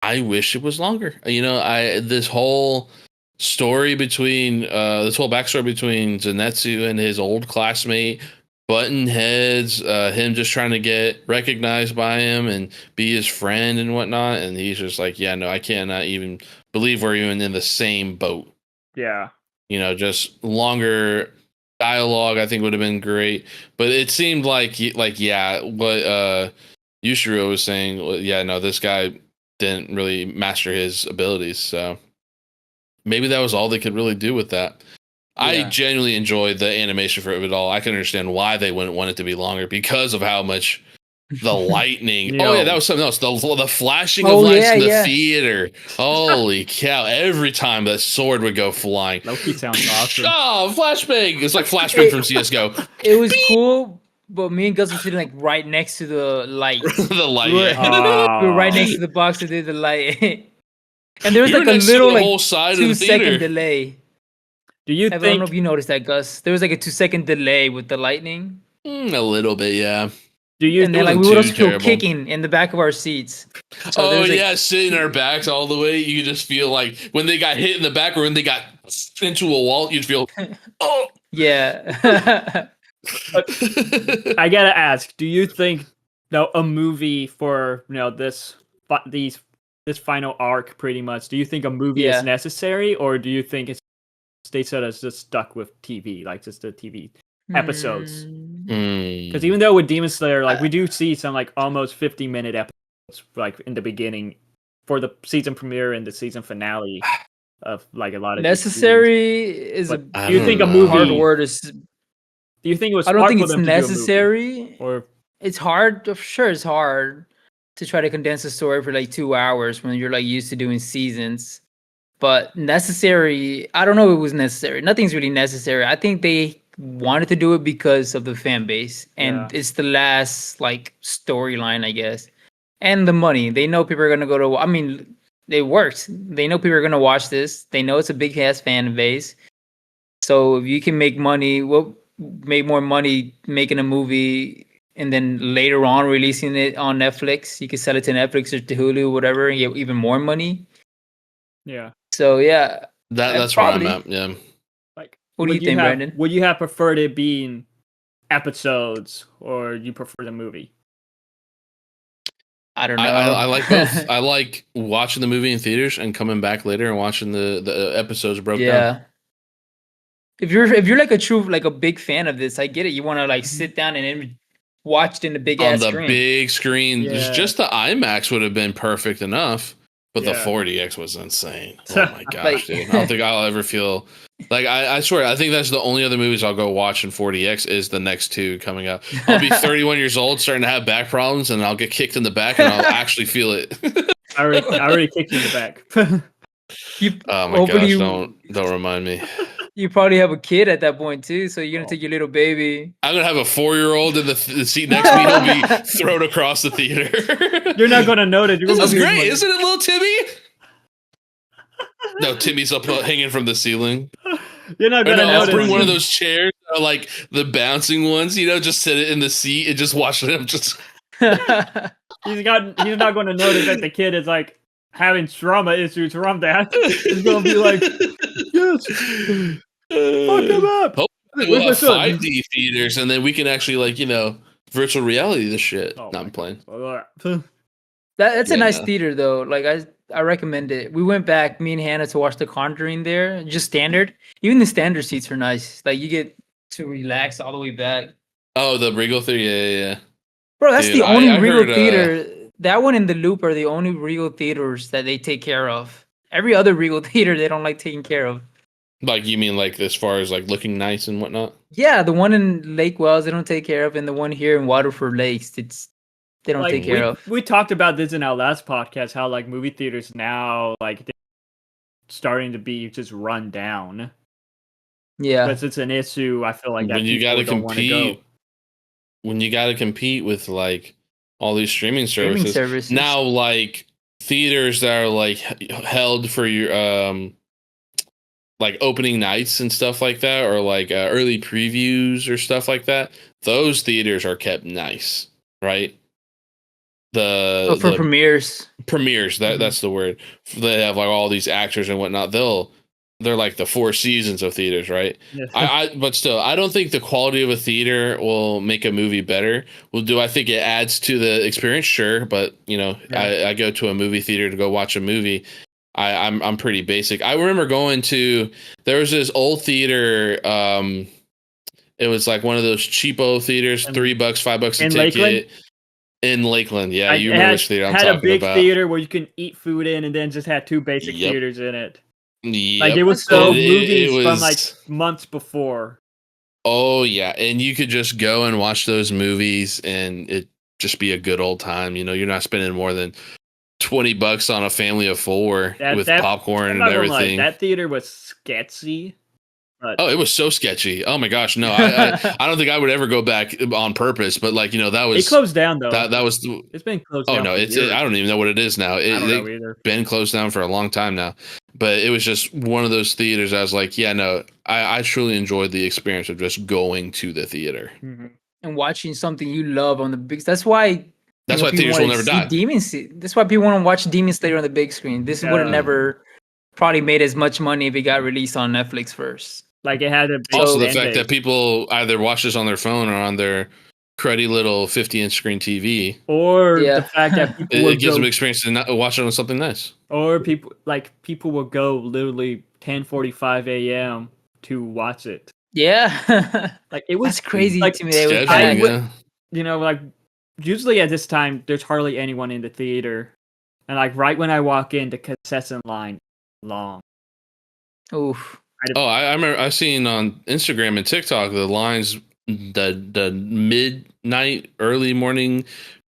I wish it was longer. This whole story between this whole backstory between Zenitsu and his old classmate button heads, him just trying to get recognized by him and be his friend and whatnot, and he's just like, yeah, no, I cannot even believe we're even in the same boat. Yeah. Just longer dialogue I think would have been great, but it seemed like yeah, what Yushiro was saying, yeah, no, this guy didn't really master his abilities, so maybe that was all they could really do with that. I Yeah. genuinely enjoyed the animation for it all. I can understand why they wouldn't want it to be longer because of how much the lightning. Yo. Oh yeah, that was something else. The flashing Oh, of lights yeah, in the yeah. theater. Holy cow! Every time that sword would go flying. Loki sounds awesome. Oh, flashbang! It's like flashbang from CS:GO. It was cool, but me and Gus were sitting like right next to the light. The light. We were- Yeah. We were right next to the box that did the light. And there was You were like a next to little the like whole side of the 2-second theater. delay. Do you I don't know think? if you noticed that, Gus. There was like a 2-second delay with the lightning. A little bit, yeah. Do you And then wasn't like we would too also feel terrible. kicking in the back of our seats. So there Oh was, like, yeah, sitting our backs all the way. You could just feel like when they got hit in the back or when they got into a wall, you'd feel, oh. Yeah. I gotta ask. Do you think a movie for this final arc pretty much? Do you think a movie Yeah. is necessary, or do you think they said it's just stuck with TV, like just the TV episodes? Because even though with Demon Slayer, like we do see some like almost 50-minute episodes, like in the beginning for the season premiere and the season finale of like a lot of these seasons. necessary is a But do you think a movie? hard word. Do you think it was? I don't smart think for it's them to do a movie? necessary. Or It's hard. Sure, it's hard. to try to condense the story for like 2 hours when you're like used to doing seasons. But necessary, I don't know if it was necessary. Nothing's really necessary. I think they wanted to do it because of the fan base, and it's the last like storyline, I guess, and the money. They know people are gonna go to. I mean, it works. They know people are gonna watch this. They know it's a big ass fan base. So if you can make money, make more money making a movie, and then later on releasing it on Netflix, you can sell it to Netflix or to Hulu, whatever, and get even more money. Yeah. So yeah, that's probably where I'm at. Yeah. Like, what do you think, Brandon? Would you have preferred it being episodes, or you prefer the movie? I don't know. I like both. I like watching the movie in theaters and coming back later and watching the episodes broke down. If you're like a big fan of this, I get it. You want to like sit down and watch it in the big ass screen. On the big screen. Yeah. Just the IMAX would have been perfect enough. But the 40X was insane. Oh my gosh, dude. I don't think I'll ever feel like I swear, I think that's the only other movies I'll go watch in 40X is the next two coming up. I'll be 31 years old, starting to have back problems, and I'll get kicked in the back and I'll actually feel it. I already kicked you in the back. Oh my gosh, don't remind me. You probably have a kid at that point too, so you're gonna take your little baby. I'm gonna have a 4-year-old in the seat next to me. He'll be thrown across the theater. You're not gonna notice. This is great, isn't it, little Timmy? No, Timmy's up hanging from the ceiling. You're not gonna notice. I'll bring one of those chairs, like the bouncing ones. Just sit it in the seat and just watch them. Just he's not gonna notice that the kid is like having trauma issues from that. He's gonna be like, yes. Fuck him up. Hopefully we'll have 5D theaters, and then we can actually virtual reality this shit. Oh, I'm playing. That's a nice theater though. Like I recommend it. We went back, me and Hannah, to watch The Conjuring there. Just standard. Even the standard seats are nice. Like you get to relax all the way back. Oh, the Regal Theater, yeah. Bro, that's the only Regal theater. That one and the Loop are the only Regal theaters that they take care of. Every other Regal theater they don't like taking care of. Like, you mean like as far as like looking nice and whatnot? Yeah, the one in Lake Wells they don't take care of, and the one here in Waterford Lakes they don't take care of. We talked about this in our last podcast, how like movie theaters now like they're starting to be just run down. Yeah, because it's an issue. I feel like that when you got to compete, when you got to compete with like all these streaming services. Now, like theaters that are like held for your like opening nights and stuff like that, or like early previews or stuff like that, those theaters are kept nice, right? For premieres, that's the word. They have like all these actors and whatnot. They're like the Four Seasons of theaters, right? Yes. But still, I don't think the quality of a theater will make a movie better. I think it adds to the experience? Sure, but I go to a movie theater to go watch a movie. I'm pretty basic. I remember there was this old theater. It was like one of those cheapo theaters, $3, $5 a ticket. Lakeland? In Lakeland, yeah, you remember which theater I'm talking about. Had a big theater where you can eat food in, and then just had two basic theaters in it. Yep. Like it was movies from like months before. Oh yeah, and you could just go and watch those movies, and it just be a good old time. You're not spending more than $20 on a family of four with popcorn and everything. That theater was sketchy. Oh, it was so sketchy. Oh my gosh, no! I don't think I would ever go back on purpose. But that was it closed down though. That was it's been closed down. Oh no, I don't even know what it is now. I don't know either. Been closed down for a long time now. But it was just one of those theaters. I was like, yeah, no, I truly enjoyed the experience of just going to the theater and watching something you love on the big. That's why theaters will never die. That's why people want to watch Demon Slayer on the big screen. This would have never probably made as much money if it got released on Netflix first. Like it had also the fact that people either watch this on their phone or on their cruddy little 50-inch screen TV, or the fact that people it gives them experience to not watch it on something nice. Or people will go literally 10:45 a.m. to watch it. Yeah, like it was crazy to me. Usually at this time there's hardly anyone in the theater, and like right when I walk in, the concession line long. Oof. I remember I seen on Instagram and TikTok the lines, the midnight, early morning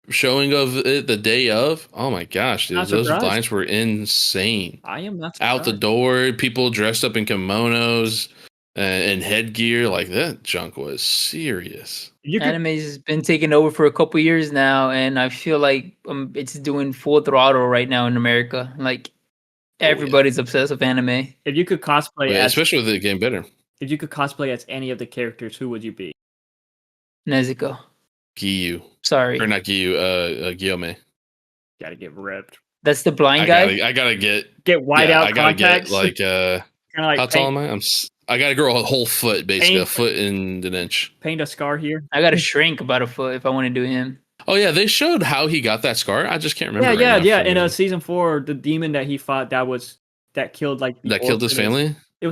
showing of it the day of. Oh my gosh, dude, Not those surprised. lines were insane. I am not Out the surprised. door, people dressed up in kimonos and headgear. Like that junk was serious. You could, Anime's been taking over for a couple years now, and I feel like it's doing full throttle right now in America. Like yeah. everybody's obsessed with anime. if you could cosplay Yeah, as, especially with it getting better. if you could cosplay as any of the characters, who would you be? Nezuko. Giyu. Sorry, Or not Giyu, Guillaume. Gotta get ripped. that's the blind guy. I gotta get Get white yeah, out I gotta contacts. get like Kinda like how tall paint, am I? I gotta grow a whole foot, basically, a Paint- foot and an inch. paint a scar here. I gotta shrink about a foot if I want to do him. Oh yeah, they showed how he got that scar. I just can't remember. Yeah, right yeah, now yeah. for In reason. season 4, the demon that he fought that killed like the That killed his orphanage. family. It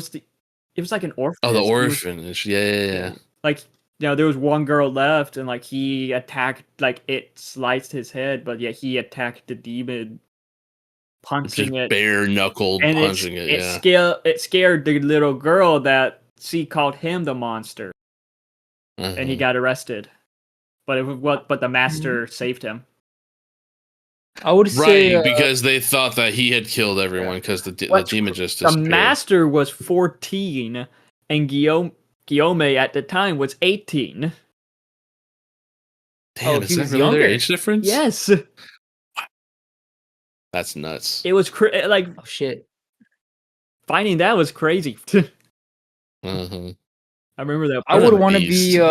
was like an orphanage. Oh, the He was- orphanage. Yeah. like there was one girl left, and like he attacked, like it sliced his head, but yeah, he attacked the demon, Just punching it, bare knuckled and punching it. it scared the little girl that she called him the monster, and he Mhm. got arrested. But but the master saved him. I would say Right, because they thought that he had killed everyone because the What's demon just The disappeared. master was 14, and Guillaume at the time was 18. Damn, Oh, is he that was really their younger. age difference? Yes, That's nuts. it was like oh shit. finding that was crazy. Mhm. I remember that. I What would a want to beast. be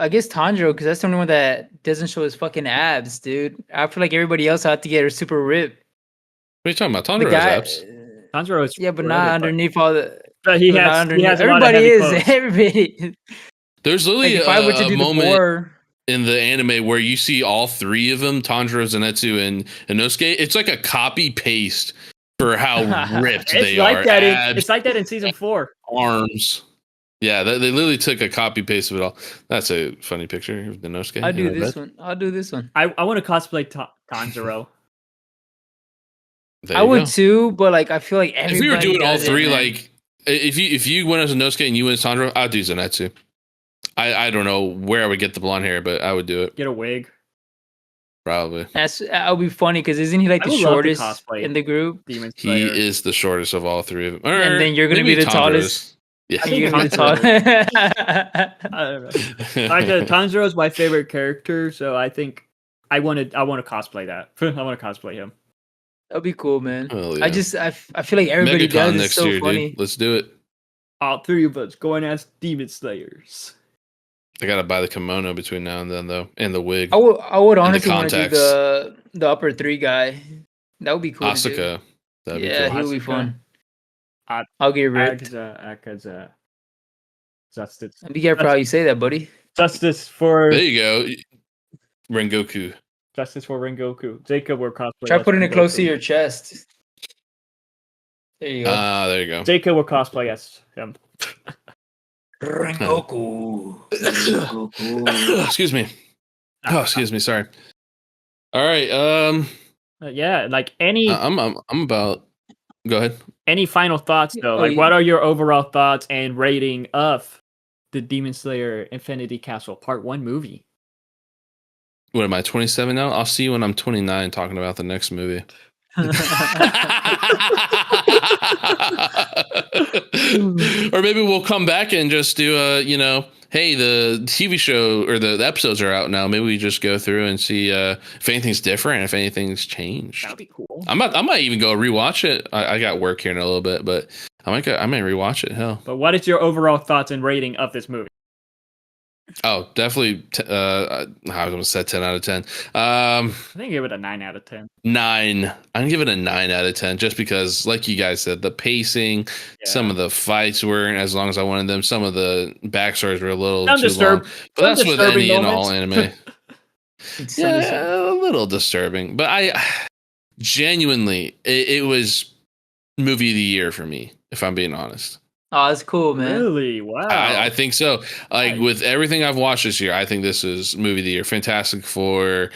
I guess Tanjiro, because that's the only one that doesn't show his fucking abs, dude. I feel like everybody else had to get her super ripped. What are you talking about? The Tanjiro's guy, abs? Tanjiro is yeah, but forever, not underneath all the. But he but not has underneath. a lot of Everybody heavy is clothes. everybody. There's Like literally if I were to a do the moment war, in the anime where you see all three of them, Tanjiro, Zenitsu, and Inosuke. It's like a copy paste for how ripped It's they like are. that. Abs, It's like that in season 4. arms. Yeah, they literally took a copy paste of it all. That's a funny picture of Inosuke. I'll do in this bed. one. I'll do this one. I want to cosplay Tanjiro. There I you would go. too, but like I feel like If everybody we were doing all does it, three, man. like if you went as Inosuke and you went as Tanjiro, I'd do Zenitsu. I don't know where I would get the blonde hair, but I would do it Get a wig. probably. That'll be funny because isn't he like I the would love to shortest cosplay in the group? Demon He Slayer. is the shortest of all three of them. And then you're gonna be the tallest. Yeah. I think You're gonna be the Tanjiro- tall- I don't know. Like Tanjiro is my favorite character, so I think I want to cosplay that. I want to cosplay him. That'd be cool, man. Hell yeah. I feel like everybody MegaCon does. It's next so year, funny. dude. Let's do it. All three of us going as Demon Slayers. I gotta buy the kimono between now and then, though, and the wig. I would honestly want to do contacts. the upper three guy. That would be cool. to do. Asuka. That'd Yeah, be cool. he would be Asuka. fun. Uh, I'll get ripped. Akaza. Justice. Be careful how you say that, buddy. Justice for There you go. Rengoku. Justice for Rengoku. Jacob will cosplay. Try as putting it close to Rengoku. your chest. There you go. Ah, there you go. Jacob will cosplay as him. Rengoku. Excuse me. Oh, excuse me. Sorry. All right. Yeah, like any I'm about. Go ahead. any final thoughts though? Oh, Like, yeah. what are your overall thoughts and rating of the Demon Slayer Infinity Castle Part 1 movie? What am I? 27 now. I'll see you when I'm 29 talking about the next movie. Or maybe we'll come back and just do hey, the TV show or the episodes are out now. Maybe we just go through and see if anything's different, if anything's changed. That'd be cool. I might even go rewatch it. I got work here in a little bit, but I might rewatch it. Hell, But what is your overall thoughts and rating of this movie? oh, definitely. I was gonna say 10 out of 10. I think give it a 9 out of 10. 9. I'm gonna give it a 9 out of 10, just because, like you guys said, the pacing, some of the fights weren't as long as I wanted them. Some of the backstories were a little too long. But that's with any and all anime. Yeah, a little disturbing. But I genuinely, it was movie of the year for me, if I'm being honest. Oh, that's cool, man. Really? Wow. I think so. Like Nice. with everything I've watched this year, I think this is movie of the year. Fantastic Four,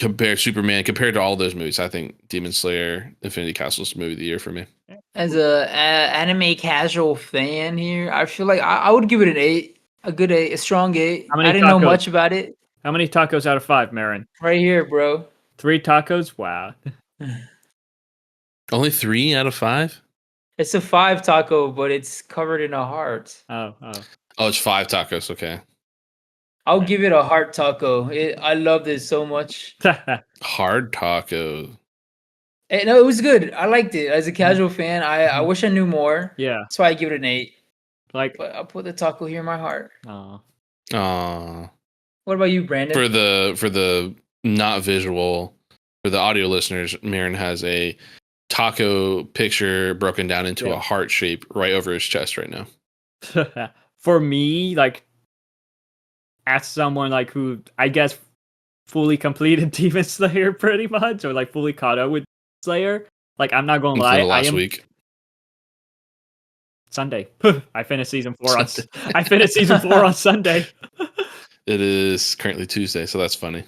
compared to all those movies. I think Demon Slayer, Infinity Castle is movie of the year for me. As a anime casual fan here, I feel like I would give it an 8, a good 8, a strong 8. How many I didn't know tacos? much about it. How many tacos out of 5, Marin? Right here, bro. 3 tacos? Wow. Only 3 out of 5? It's a 5 taco, but it's covered in a heart. Oh. Oh, it's 5 tacos. Okay. I'll give it a heart taco. I loved it so much. Hard taco. No, it was good. I liked it. As a casual fan, I wish I knew more. Yeah. That's why I give it an 8. Like, But I'll put the taco here in my heart. Aw. What about you, Brandon? For the not visual, for the audio listeners, Marin has a taco picture broken down into a heart shape right over his chest right now. for me, like, as someone like who I guess fully completed Demon Slayer pretty much, or like fully caught up with Slayer, like I'm not gonna lie, Until last week. Sunday. I finished season 4 on I finished season 4 on Sunday. It is currently Tuesday, so that's funny.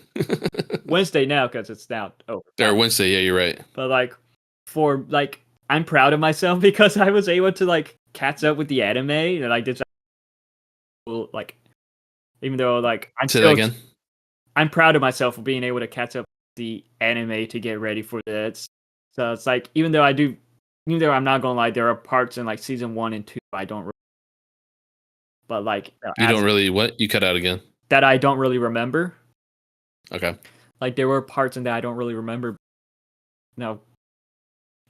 Wednesday now because it's now over. Or Wednesday, yeah, you're right. But like for like I'm proud of myself because I was able to like catch up with the anime and I did like even though like Say that again. I'm proud of myself for being able to catch up with the anime to get ready for this. So it's like even though I'm not gonna lie, there are parts in like season 1 and 2 I don't but like you don't really what? You cut out again. That I don't really remember. Okay. Like there were parts in that I don't really remember.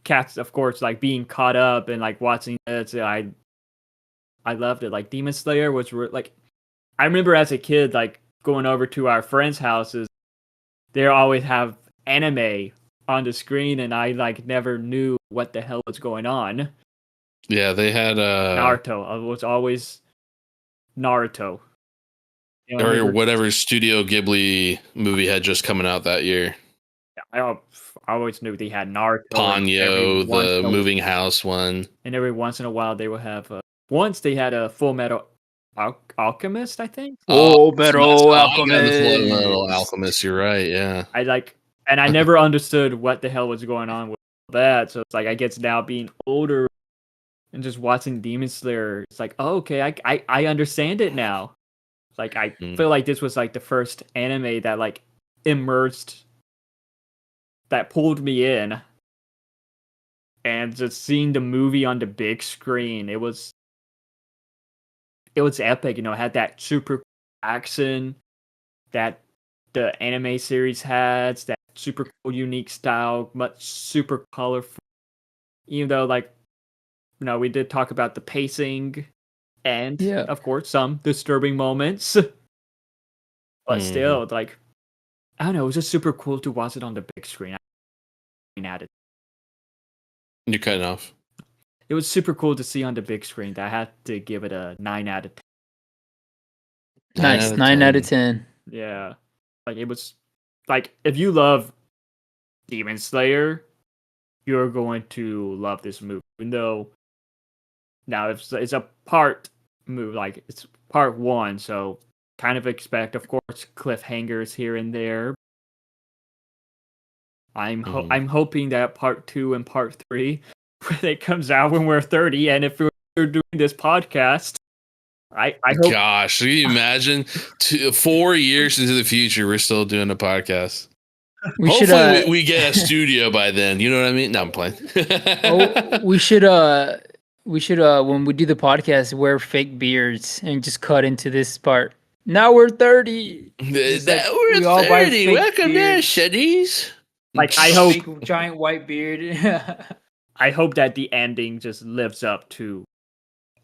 Cats, of course, like being caught up and like watching it. I loved it. Like Demon Slayer was like, I remember as a kid, like going over to our friends' houses. They always have anime on the screen, and I like never knew what the hell was going on. Yeah, they had Naruto. It was always Naruto. Or whatever Studio Ghibli movie had just coming out that year. Yeah, I always knew they had Naruto. Ponyo, the moving house one. And every once in a while they would have... once they had a Full Metal Alchemist, I think? Full Metal Alchemist. Full Metal Alchemist, you're right, yeah. And I never understood what the hell was going on with that. So it's like, I guess now being older and just watching Demon Slayer, it's like, oh, okay, I understand it now. Like I feel like this was like the first anime that like immersed, that pulled me in, and just seeing the movie on the big screen, it was epic. It had that super action that the anime series has, that super cool, unique style, much super colorful. Even though like, we did talk about the pacing. And, of course, some disturbing moments. But still, like, I don't know, it was just super cool to watch it on the big screen. You're cutting off. It was super cool to see on the big screen. I had to give it a 9 out of 10. Nice, 9 out of 10. Yeah. Like, it was, like, if you love Demon Slayer, you're going to love this movie. Even though, now it's a part movie, like it's part 1, so kind of expect, of course, cliffhangers here and there. I'm hoping that part 2 and part 3, when it comes out when we're 30, and if we're doing this podcast, I hope. Gosh, can you imagine 4 years into the future, we're still doing a podcast? Hopefully we get a studio by then. You know what I mean? No, I'm playing. We should when we do the podcast, wear fake beards and just cut into this part. Now we're 30. We're 30. Welcome to cities. Like, I hope big, giant white beard. I hope that the ending just lives up to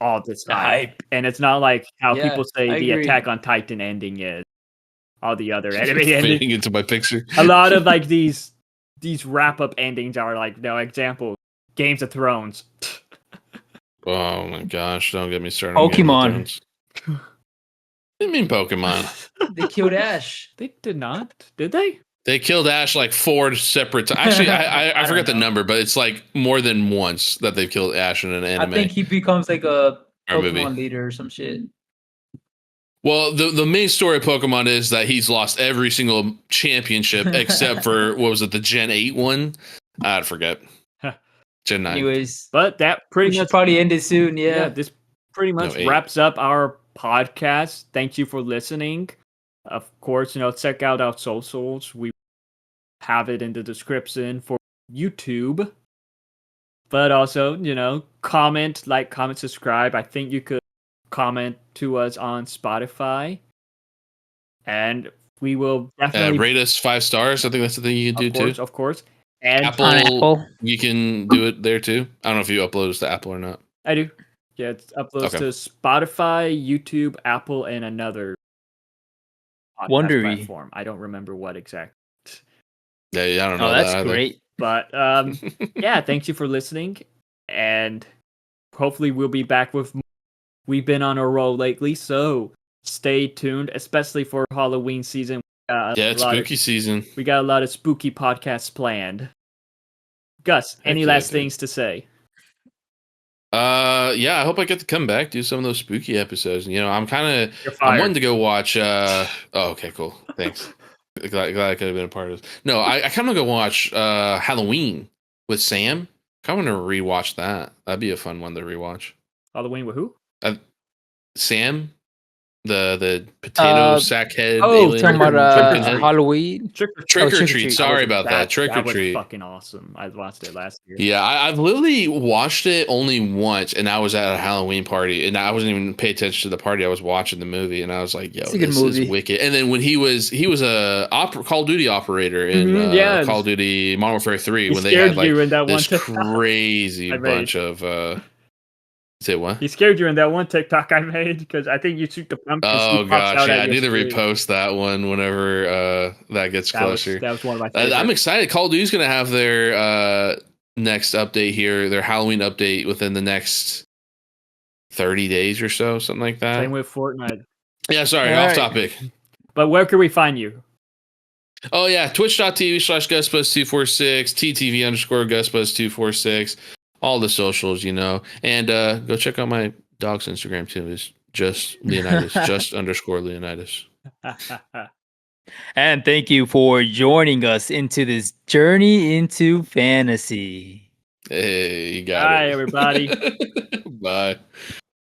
all this hype, and it's not like how people say the Attack on Titan ending is. All the other anime endings into my picture. A lot of like these wrap up endings are like, example, Games of Thrones. Oh my gosh, don't get me started. Pokemon. What do you mean Pokemon? They killed Ash. They did not, did they? They killed Ash like 4 separate times. Actually, I forgot the number, but it's like more than once that they've killed Ash in an anime. I think he becomes like a Pokemon leader or some shit. Well, the main story of Pokemon is that he's lost every single championship except for, what was it, the Gen 8 one? I forget. Gen 9. Anyways, but that pretty much probably ended soon. Yeah, this pretty much wraps up our podcast. Thank you for listening. Of course, check out our socials. We have it in the description for YouTube. But also, comment, subscribe. I think you could comment to us on Spotify. And we will definitely rate us 5 stars. I think that's the thing you can do too. Of course. And Apple, you can do it there too. I don't know if you upload it to Apple or not. I do. Yeah, it uploads to Spotify, YouTube, Apple, and another Wondery platform. I don't remember what exact. Yeah, I don't know. That's great. But yeah, thank you for listening, and hopefully we'll be back with. We've been on a roll lately, so stay tuned, especially for Halloween season. It's spooky season. We got a lot of spooky podcasts planned. Gus, any last things to say? Yeah, I hope I get to come back, do some of those spooky episodes. I'm wanting to go watch. Okay, cool. Thanks. glad I could have been a part of this. No, I kind of go watch Halloween with Sam. I want to rewatch that. That'd be a fun one to rewatch. Halloween with who? Sam, the potato sack head. Oh, talking about Halloween. Trick or treat. Sorry about that. Trick or treat. Fucking awesome. I watched it last year. Yeah, I've literally watched it only once, and I was at a Halloween party, and I wasn't even paying attention to the party. I was watching the movie, and I was like, "Yo, this is wicked." And then when he was a Call of Duty operator in Call of Duty Modern Warfare 3, when they had like this crazy bunch of. Say what? He scared you in that one TikTok I made because I think you shoot the pumpkin. Oh gosh, yeah, I need to repost that one whenever that gets closer. That was one of my favorites. I'm excited. Call of Duty's going to have their next update here, their Halloween update within the next 30 days or so, something like that. Same with Fortnite. Yeah, sorry, off topic. But where can we find you? Oh yeah, twitch.tv/GusBuzz246, TTV_GusBuzz246. All the socials, and go check out my dog's Instagram too. It's just Leonidas, _Leonidas. And thank you for joining us into this journey into fantasy. Hey, you got it. Bye, everybody. Bye.